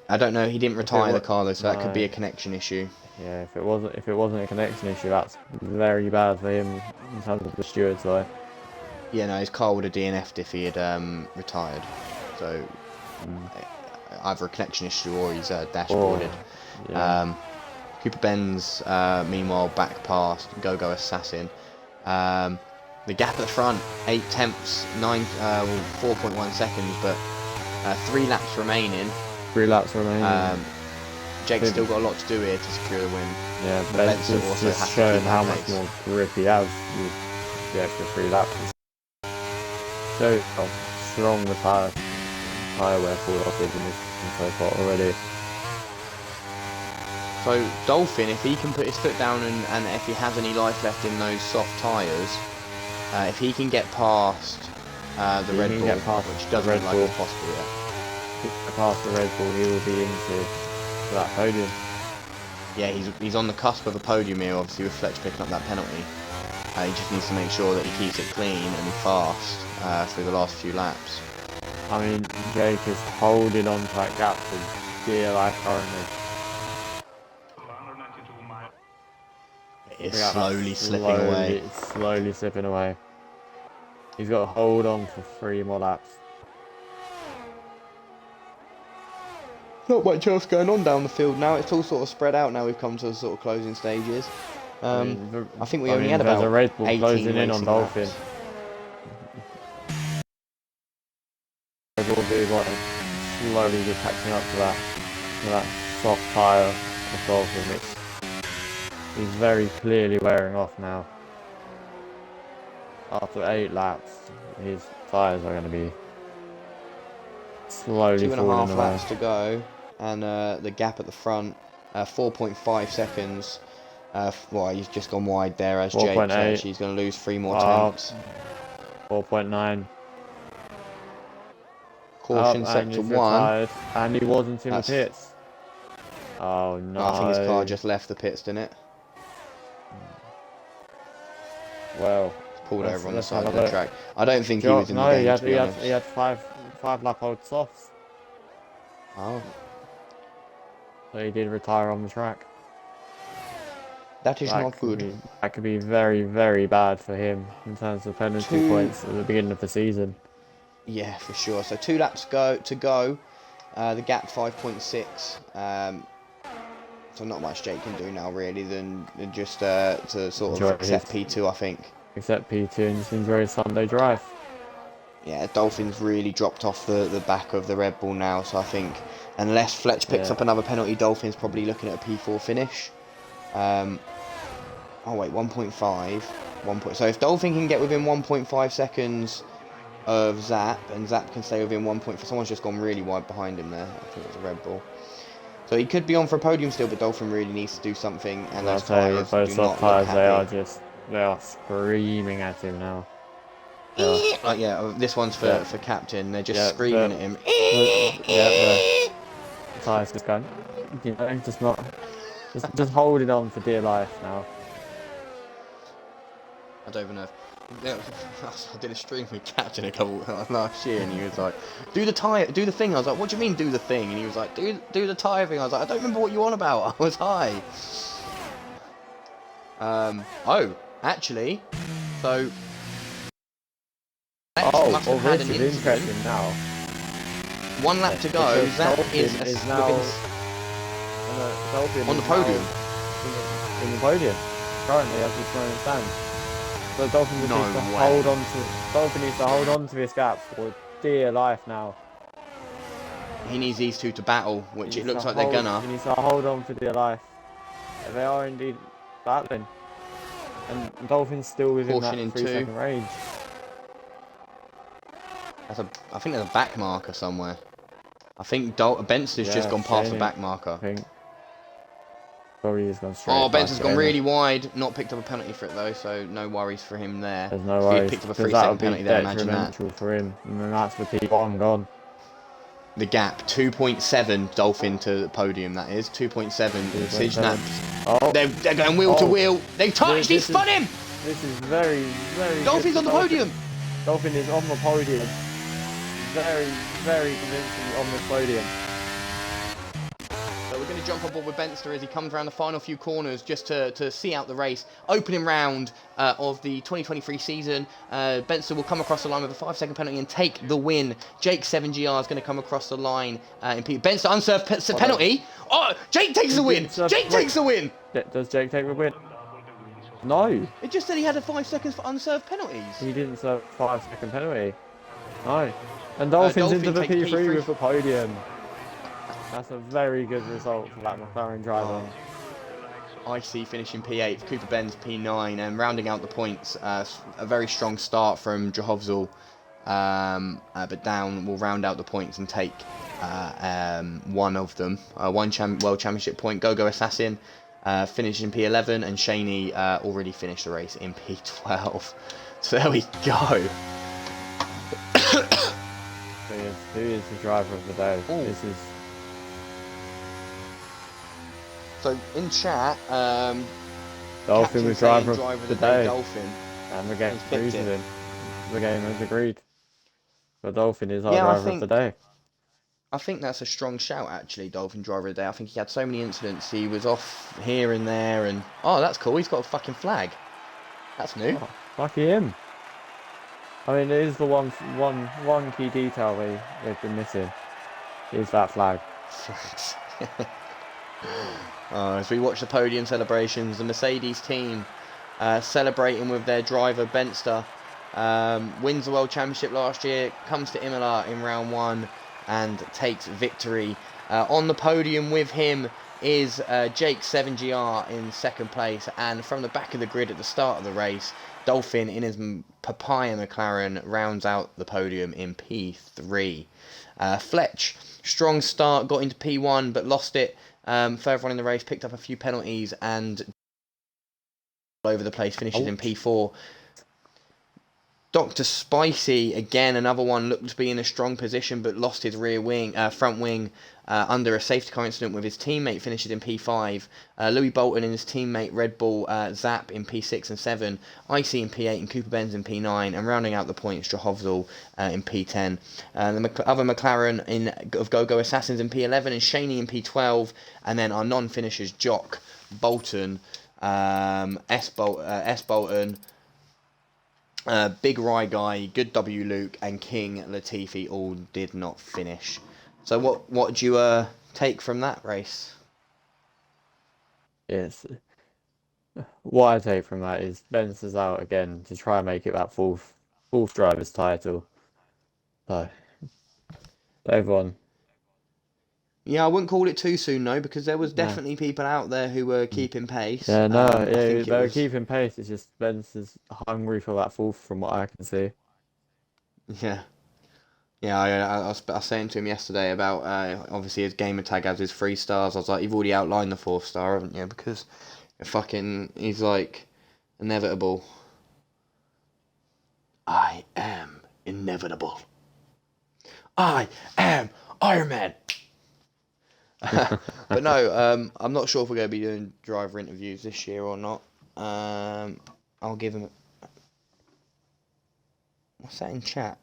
I don't know. He didn't retire the car though, so that could be a connection issue. Yeah, if it wasn't a connection issue, that's very bad for him in terms of the stewards though. Yeah, no, his car would have DNF'd if he had retired. So either a connection issue or he's dashboarded. Cooper Benz, meanwhile, back past Go-Go Assassin. The gap at the front, 8 tenths, 4.1 seconds, but 3 laps remaining. 3 laps remaining. Jake's still got a lot to do here to secure the win. Yeah, Benz is just showing how much more grip he has with the extra 3 laps. Shows how strong the tyre wear fall-off is in so far already. So Dolphin, if he can put his foot down and if he has any life left in those soft tyres, if he can get past the Red Bull, which doesn't look like it's possible yet. If he can get past the Red Bull, he will be into that podium. Yeah, he's on the cusp of a podium here, obviously, with Fletch picking up that penalty. He just needs to make sure that he keeps it clean and fast through the last few laps. I mean, Jake is holding on to that gap for dear life currently. It's slowly slipping away. It's slowly slipping away. He's got to hold on for 3 more laps. Not much else going on down the field now. It's all sort of spread out now. We've come to the sort of closing stages. I think we only had about a Red Bull 18 closing in on Dolphin. Red Bull will be like slowly just catching up to that soft tyre of Dolphin. He's very clearly wearing off now. After 8 laps, his tyres are going to be slowly falling away. 2.5 laps to go, and the gap at the front, 4.5 seconds. Well, he's just gone wide there as Jake, so she's going to lose 3 more tenths. 4.9. Caution sector 1. And he wasn't in the pits. Oh no. I think his car just left the pits, didn't it? Well, pulled over on the side of the track. I don't think he was in the game, to be honest. He had 5 lap old softs. Oh. So he did retire on the track. That is not good. That could be very, very bad for him in terms of penalty points at the beginning of the season. Yeah, for sure. So 2 laps to go. The gap 5.6. So not much Jake can do now, really, than just to sort of accept P2, I think. Accept P2 and just enjoy his Sunday drive. Yeah, Dolphin's really dropped off the back of the Red Bull now, so I think unless Fletch picks up another penalty, Dolphin's probably looking at a P4 finish. Oh wait, 1.5. So if Dolphin can get within 1.5 seconds of Zap, and Zap can stay within 1.5, someone's just gone really wide behind him there. I think it was a Red Bull. So he could be on for a podium still, but Dolphin really needs to do something, and those tyres do not look happy. They are screaming at him now. Yeah, this one's for Captain. They're just screaming at him. The tyres just going, just holding on for dear life now. I don't even know. I did a stream with Captain a couple last year, and he was like, "Do the thing." I was like, "What do you mean, do the thing?" And he was like, "Do the tyre thing." I was like, "I don't remember what you're on about. I was high." Oh, actually, so. This is interesting now. 1 lap to go. Zap is now on the podium. In the podium currently, as we stand. So Dolphin needs to hold on to this gap for dear life now. He needs these two to battle, which it looks like they're gonna. He needs to hold on for dear life. They are indeed battling, and Dolphin's still within that 3-second range. I think there's a back marker somewhere. I think Benster's just gone past the back marker. I think. Probably he's gone straight. Oh, Benson's gone really wide. Not picked up a penalty for it though, so no worries for him there. There's no worries. worries. If he had picked up a 3-second penalty there, imagine that. For him, and then that's the P1 gone. The gap, 2.7 Dolphin to the podium. That is 2.7. Oh. They're going wheel to wheel. They touched. He spun him. This is very, very. Dolphin's on the podium. Dolphin is on the podium. Very, very convincingly on the podium. So we're going to jump on board with Benster as he comes around the final few corners just to see out the race. Opening round of the 2023 season. Benster will come across the line with a 5-second penalty and take the win. Jake 7GR is going to come across the line. Benster unserved penalty. Oh, Jake takes the win. Jake takes the win. Does Jake take the win? No. It just said he had a 5 seconds for unserved penalties. He didn't serve a 5-second penalty. No. And Dolphin's into the P3 with the podium. That's a very good result for that McLaren driver. IC finishing P8, Cooper Benz P9, and rounding out the points, a very strong start from Jahovzel, but Down will round out the points and take one of them. World Championship point, Go Assassin finishing P11, and Shaney already finished the race in P12. So there we go. Who is the driver of the day? Ooh. This is... So in chat, Dolphin was driver of the day. Dolphin. And the game's cruising in. The game has agreed. But Dolphin is our driver of the day. I think that's a strong shout, actually, Dolphin driver of the day. I think he had so many incidents. He was off here and there, and oh, that's cool. He's got a fucking flag. That's new. Oh, lucky him. I mean, it is the one key detail they've been missing. Is that flag. Flags. As we watch the podium celebrations, the Mercedes team celebrating with their driver Benster. Wins the World Championship last year, comes to Imola in round 1 and takes victory. On the podium with him is Jake 7GR in second place, and from the back of the grid at the start of the race, Dolphin in his Papaya McLaren rounds out the podium in P3. Fletch, strong start, got into P1 but lost it. Further on in the race, picked up a few penalties and all over the place, finishes in P4. Dr. Spicy, again, another one, looked to be in a strong position but lost his front wing under a safety car incident with his teammate, finishes in P5. Louis Bolton and his teammate Red Bull Zap in P6 and 7. IC in P8 and Cooper Benz in P9. And rounding out the points, Jahovzel in P10. The other McLaren of Go Assassins in P11 and Shaney in P12. And then our non-finishers, Jock, Bolton, S. Bolton, Big Rye Guy, Good W Luke, and King Latifi all did not finish. So what do you take from that race? Yes. What I take from that is Benson's out again to try and make it that fourth driver's title. So they've won. Yeah, I wouldn't call it too soon though, because there was definitely people out there who were keeping pace. Yeah, they were keeping pace. It's just Benson's hungry for that fourth, from what I can see. Yeah. Yeah, I was saying to him yesterday about, obviously his gamer tag has his 3 stars. I was like, you've already outlined the 4th star, haven't you? Because he's like, inevitable. I am inevitable. I am Iron Man. But no, I'm not sure if we're going to be doing driver interviews this year or not. I'll give him... What's that in chat?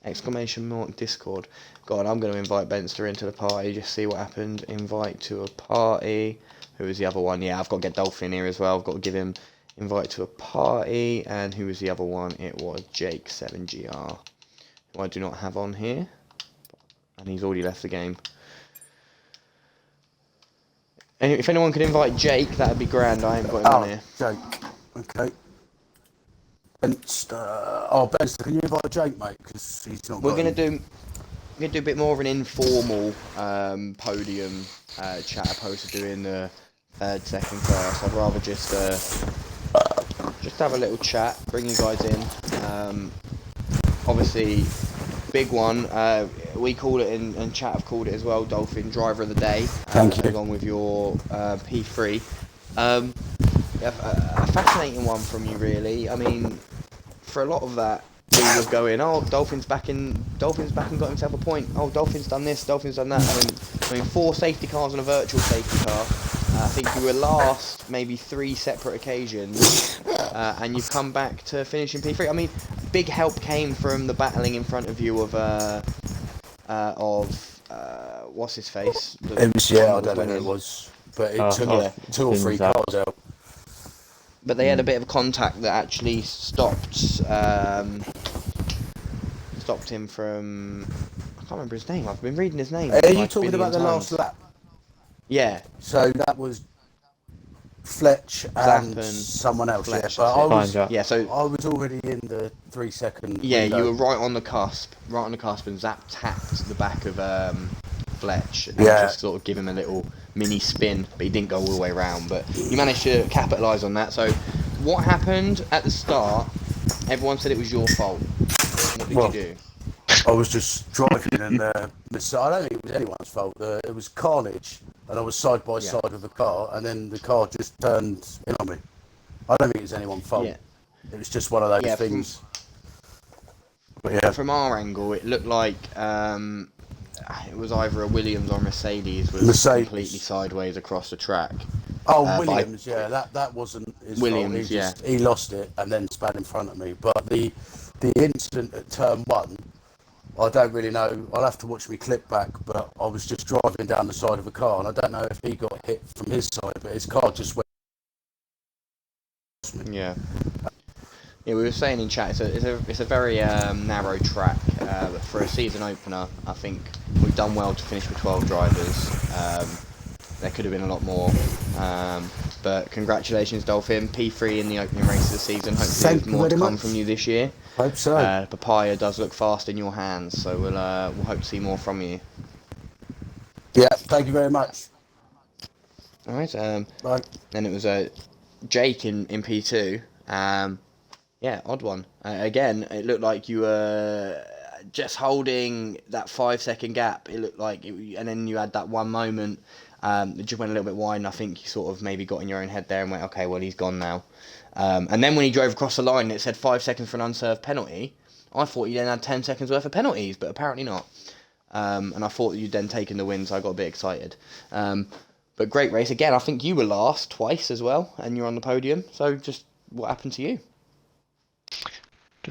Exclamation mark Discord. God, I'm going to invite Benster into the party, just see what happened. Invite to a party. Who was the other one? Yeah, I've got to get Dolphin here as well. I've got to give him invite to a party. And who was the other one? It was Jake 7GR, who I do not have on here. And he's already left the game. And if anyone could invite Jake, that'd be grand. I ain't got him on here. Jake. Okay. Benster. Benster, can you invite Jake, mate? Because he's not. We're gonna do a bit more of an informal podium chat opposed to doing the third, second, first. I'd rather just have a little chat, bring you guys in. Obviously, big one. We called it, and chat have called it as well, Dolphin Driver of the Day. Thank you. Along with your P3. Yeah, a fascinating one from you, really. I mean, for a lot of that, we were going, oh, Dolphin's back and got himself a point. Oh, Dolphin's done this, Dolphin's done that. I mean, 4 safety cars and a virtual safety car. I think you were last maybe 3 separate occasions, and you've come back to finishing P3. I mean, big help came from the battling in front of you of what's his face? It was, I don't know who it was, but it took 2 or 3 cars out. But they had a bit of contact that actually stopped him from. I can't remember his name. I've been reading his name. Are you talking about the last lap? Yeah. So that was Fletch and someone else. Fletch, but I was already in the 3 second. Yeah, window. you were right on the cusp, and Zap tapped the back of Fletch and just sort of give him a little mini spin, but he didn't go all the way around. But you managed to capitalise on that. So, what happened at the start? Everyone said it was your fault. What did you do? I was just driving and I don't think it was anyone's fault. It was carnage, and I was side by side with the car, and then the car just turned in on me. I don't think it was anyone's fault. Yeah. It was just one of those things. From our angle, it looked like it was either a Williams or a Mercedes was completely sideways across the track. Oh, Williams, that wasn't his Williams, fault. He lost it and then span in front of me. But the incident at turn 1, I don't really know. I'll have to watch me clip back, but I was just driving down the side of a car, and I don't know if he got hit from his side, but his car just went. Yeah. Yeah, we were saying in chat, it's a very narrow track, but for a season opener, I think we've done well to finish with 12 drivers. There could have been a lot more, but congratulations, Dolphin. P3 in the opening race of the season. Hopefully there's more to come from you this year. Hope so. Papaya does look fast in your hands, so we'll hope to see more from you. Yeah, thank you very much. All right. Bye. Then it was Jake in P2. Yeah, odd one. Again, it looked like you were just holding that 5 second gap. It looked like, and then you had that one moment. It just went a little bit wide, and I think you sort of maybe got in your own head there and went, okay, well, he's gone now. And then when he drove across the line, it said 5 seconds for an unserved penalty. I thought you then had 10 seconds worth of penalties, but apparently not. And I thought you'd then taken the win, so I got a bit excited. But great race. Again, I think you were last twice as well, and you're on the podium. So just what happened to you?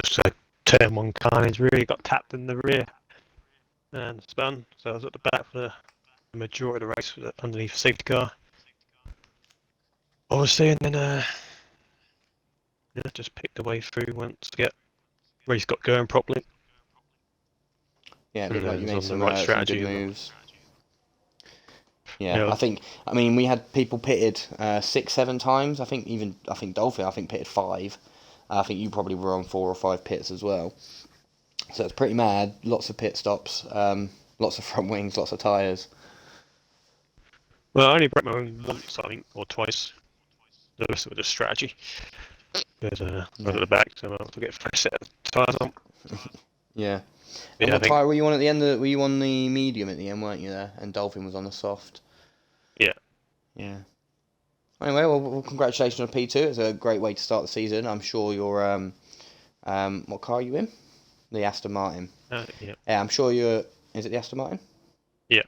Just a turn 1 carnage, really got tapped in the rear and spun. So I was at the back for the majority of the race underneath the safety car. Obviously, and then just picked the way through once the race got going properly. Yeah, it looked like you made some right strategy good moves. Yeah, I mean, we had people pitted 6-7 times. I think Dolphin pitted 5. I think you probably were on 4 or 5 pits as well. So it's pretty mad. Lots of pit stops, lots of front wings, lots of tyres. Well, I only broke my own once, I think, or twice. The rest of it was strategy. There's a at the back, so I'll have to get a fresh set of tyres on. Yeah. And what tyre were you on at the end? Were you on the medium at the end, weren't you there? And Dolphin was on the soft. Yeah. Yeah. Anyway, well, congratulations on P2. It's a great way to start the season. I'm sure you're... what car are you in? The Aston Martin. Yeah. Yeah, I'm sure you're... Is it the Aston Martin? Yeah.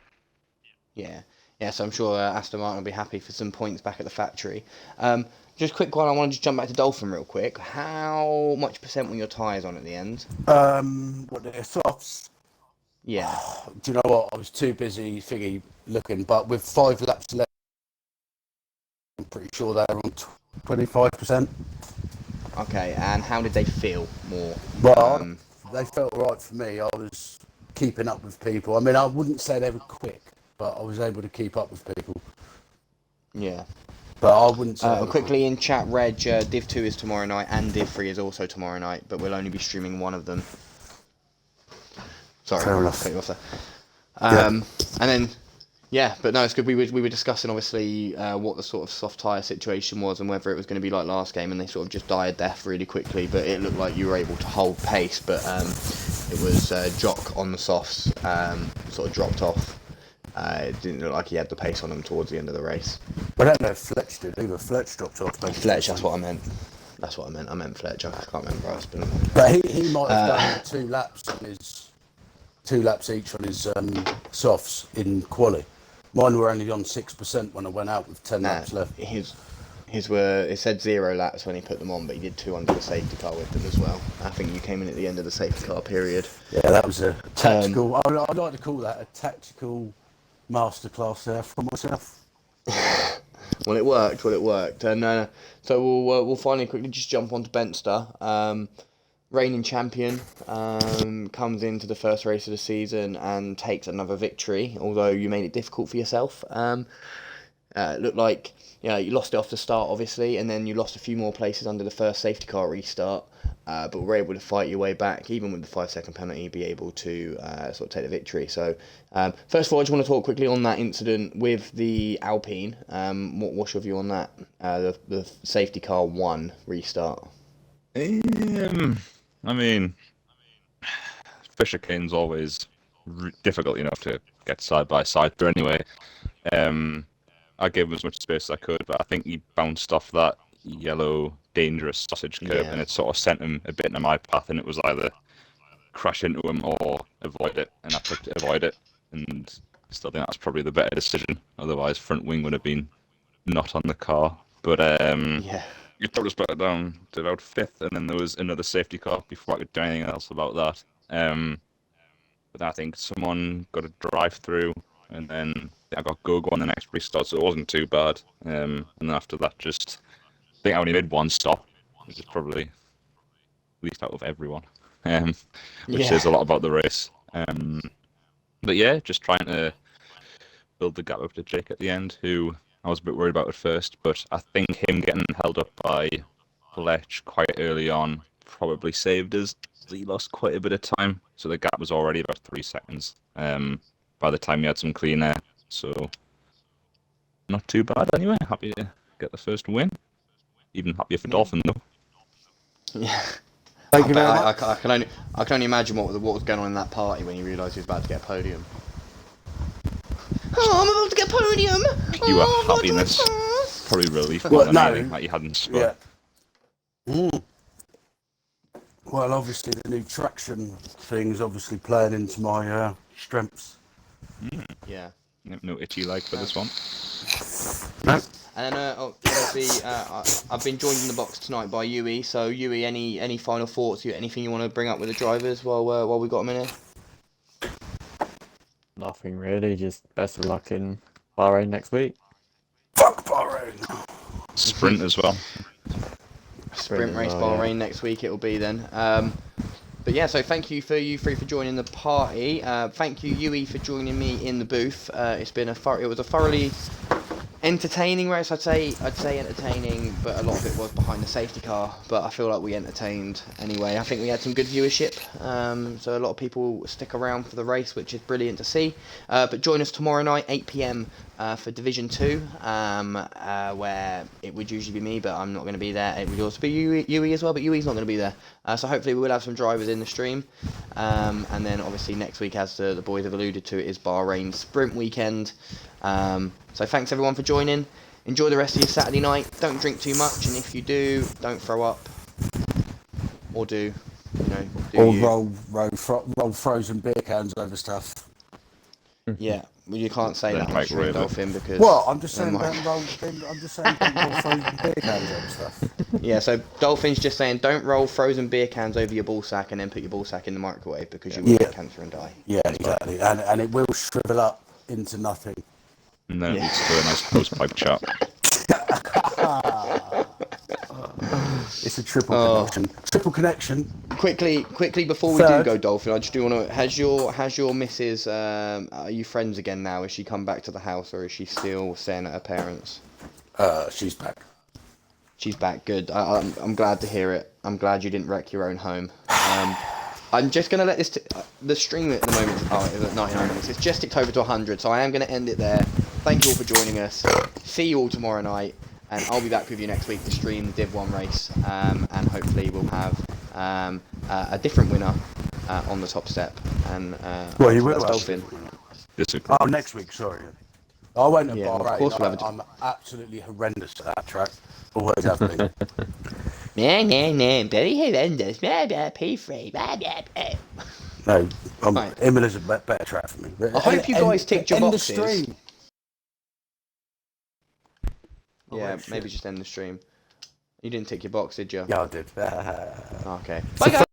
Yeah. Yeah, so I'm sure Aston Martin will be happy for some points back at the factory. Just a quick one, I want to just jump back to Dolphin real quick. How much % were your tyres on at the end? What, the softs? Yeah. Do you know what? I was too busy looking, but with 5 laps left, I'm pretty sure they're on 25%. Okay, and how did they feel more? Well, they felt right for me. I was keeping up with people. I mean, I wouldn't say they were quick, but I was able to keep up with people. Yeah. But I wouldn't say... quickly in chat, Reg, Div 2 is tomorrow night, and Div 3 is also tomorrow night, but we'll only be streaming one of them. Sorry, fair enough. Cut you off there. And then... Yeah, but no, it's good. We were discussing, obviously, what the sort of soft tyre situation was and whether it was going to be like last game, and they sort of just died a death really quickly, but it looked like you were able to hold pace. But It was Jock on the softs, sort of dropped off. It didn't look like he had the pace on him towards the end of the race. I don't know if Fletch did either. Fletch dropped off. Fletch, that's what I meant. That's what I meant. I meant Fletch. I can't remember. It's been a long time. But he might have done 2 laps on his 2 laps each on his softs in quali. Mine were only on 6% when I went out with 10 laps left. His were, it said 0 laps when he put them on, but he did 2 under the safety car with them as well. I think you came in at the end of the safety car period. Yeah, that was a tactical. I'd like to call that a tactical masterclass there from myself. Well, it worked. And so we'll finally quickly just jump onto Bentster. Reigning champion, comes into the first race of the season and takes another victory, although you made it difficult for yourself. It looked like you lost it off the start, obviously, and then you lost a few more places under the first safety car restart, but were able to fight your way back, even with the 5-second penalty, be able to sort of take the victory. So, first of all, I just want to talk quickly on that incident with the Alpine. What's your view on that? The safety car 1 restart. I mean, Fisher Kane's always difficult enough to get side by side. But anyway, I gave him as much space as I could, but I think he bounced off that yellow dangerous sausage curb, and it sort of sent him a bit into my path, and it was either crash into him or avoid it, and I picked avoid it, and I still think that's probably the better decision. Otherwise, front wing would have been not on the car. But it brought us back down to about 5th, and then there was another safety car before I could do anything else about that. But I think someone got a drive through, and then I got go-go on the next restart, so it wasn't too bad. And then after that, I think I only made 1 stop, which is probably least out of everyone, which says a lot about the race. But yeah, just trying to build the gap up to Jake at the end, who I was a bit worried about at first, but I think him getting held up by Fletch quite early on probably saved us. He lost quite a bit of time, so the gap was already about 3 seconds by the time he had some clean air. So not too bad anyway. Happy to get the first win. Even happier for Dolphin though. Yeah. Thank you very much. I can only imagine what was going on in that party when he realised he was about to get a podium. Oh, I'm about to get a podium! You were happiness. Probably relief more than anything that you hadn't spot. Yeah. Well, obviously the new traction thing's obviously playing into my strengths. Yeah. No itchy leg for this one. No. And then obviously I've been joined in the box tonight by Yui. So Yui, any final thoughts? Anything you want to bring up with the drivers while we got them in here? Nothing really, just best of luck in Bahrain next week. Fuck Bahrain! Sprint as well. Sprint race Bahrain next week it will be then. But yeah, so thank you for you three for joining the party. Thank you Yui for joining me in the booth. It was a thoroughly entertaining race. I'd say entertaining, but a lot of it was behind the safety car. But I feel like we entertained anyway. I think we had some good viewership, so a lot of people stick around for the race, which is brilliant to see. But join us tomorrow night, 8 PM, for Division 2, where it would usually be me, but I'm not going to be there. It would also be Yui as well, but Yui's not going to be there. So hopefully we will have some drivers in the stream. And then obviously next week, as the boys have alluded to, it is Bahrain Sprint weekend. So thanks everyone for joining. Enjoy the rest of your Saturday night. Don't drink too much, and if you do, don't throw up. Or do, roll frozen beer cans over stuff. Yeah, well, you can't say that on stream, Dolphin, because... Well, I'm just saying don't roll frozen beer cans over stuff. Yeah, so Dolphin's just saying don't roll frozen beer cans over your ball sack and then put your ball sack in the microwave because you will get cancer and die. Yeah, exactly. And it will shrivel up into nothing. And then it leads to a nice post-pipe chat. It's a triple connection. Triple connection. Quickly before we do go, Dolphin, I just do want to... Has your missus... are you friends again now? Has she come back to the house or is she still staying at her parents'? She's back. She's back, good. I'm glad to hear it. I'm glad you didn't wreck your own home. I'm just going to let this... the stream at the moment is at 99 minutes. It's just ticked over to 100, so I am going to end it there. Thank you all for joining us. See you all tomorrow night, and I'll be back with you next week to stream the Div 1 race, and hopefully we'll have a different winner on the top step, and Well, you will that's have Dolphin. This week. Oh, next week, sorry. I went to Yeah, of Bahrain. course we'll have a- I'm absolutely horrendous at that track. Always have been. Very horrendous. P3. No, Right. Imola's a better track for me. I hope you guys ticked your end boxes. the stream. Yeah, Oh, maybe shit. just end the stream. You didn't tick your box, did you? Yeah, I did. Okay. It's Bye, the guys.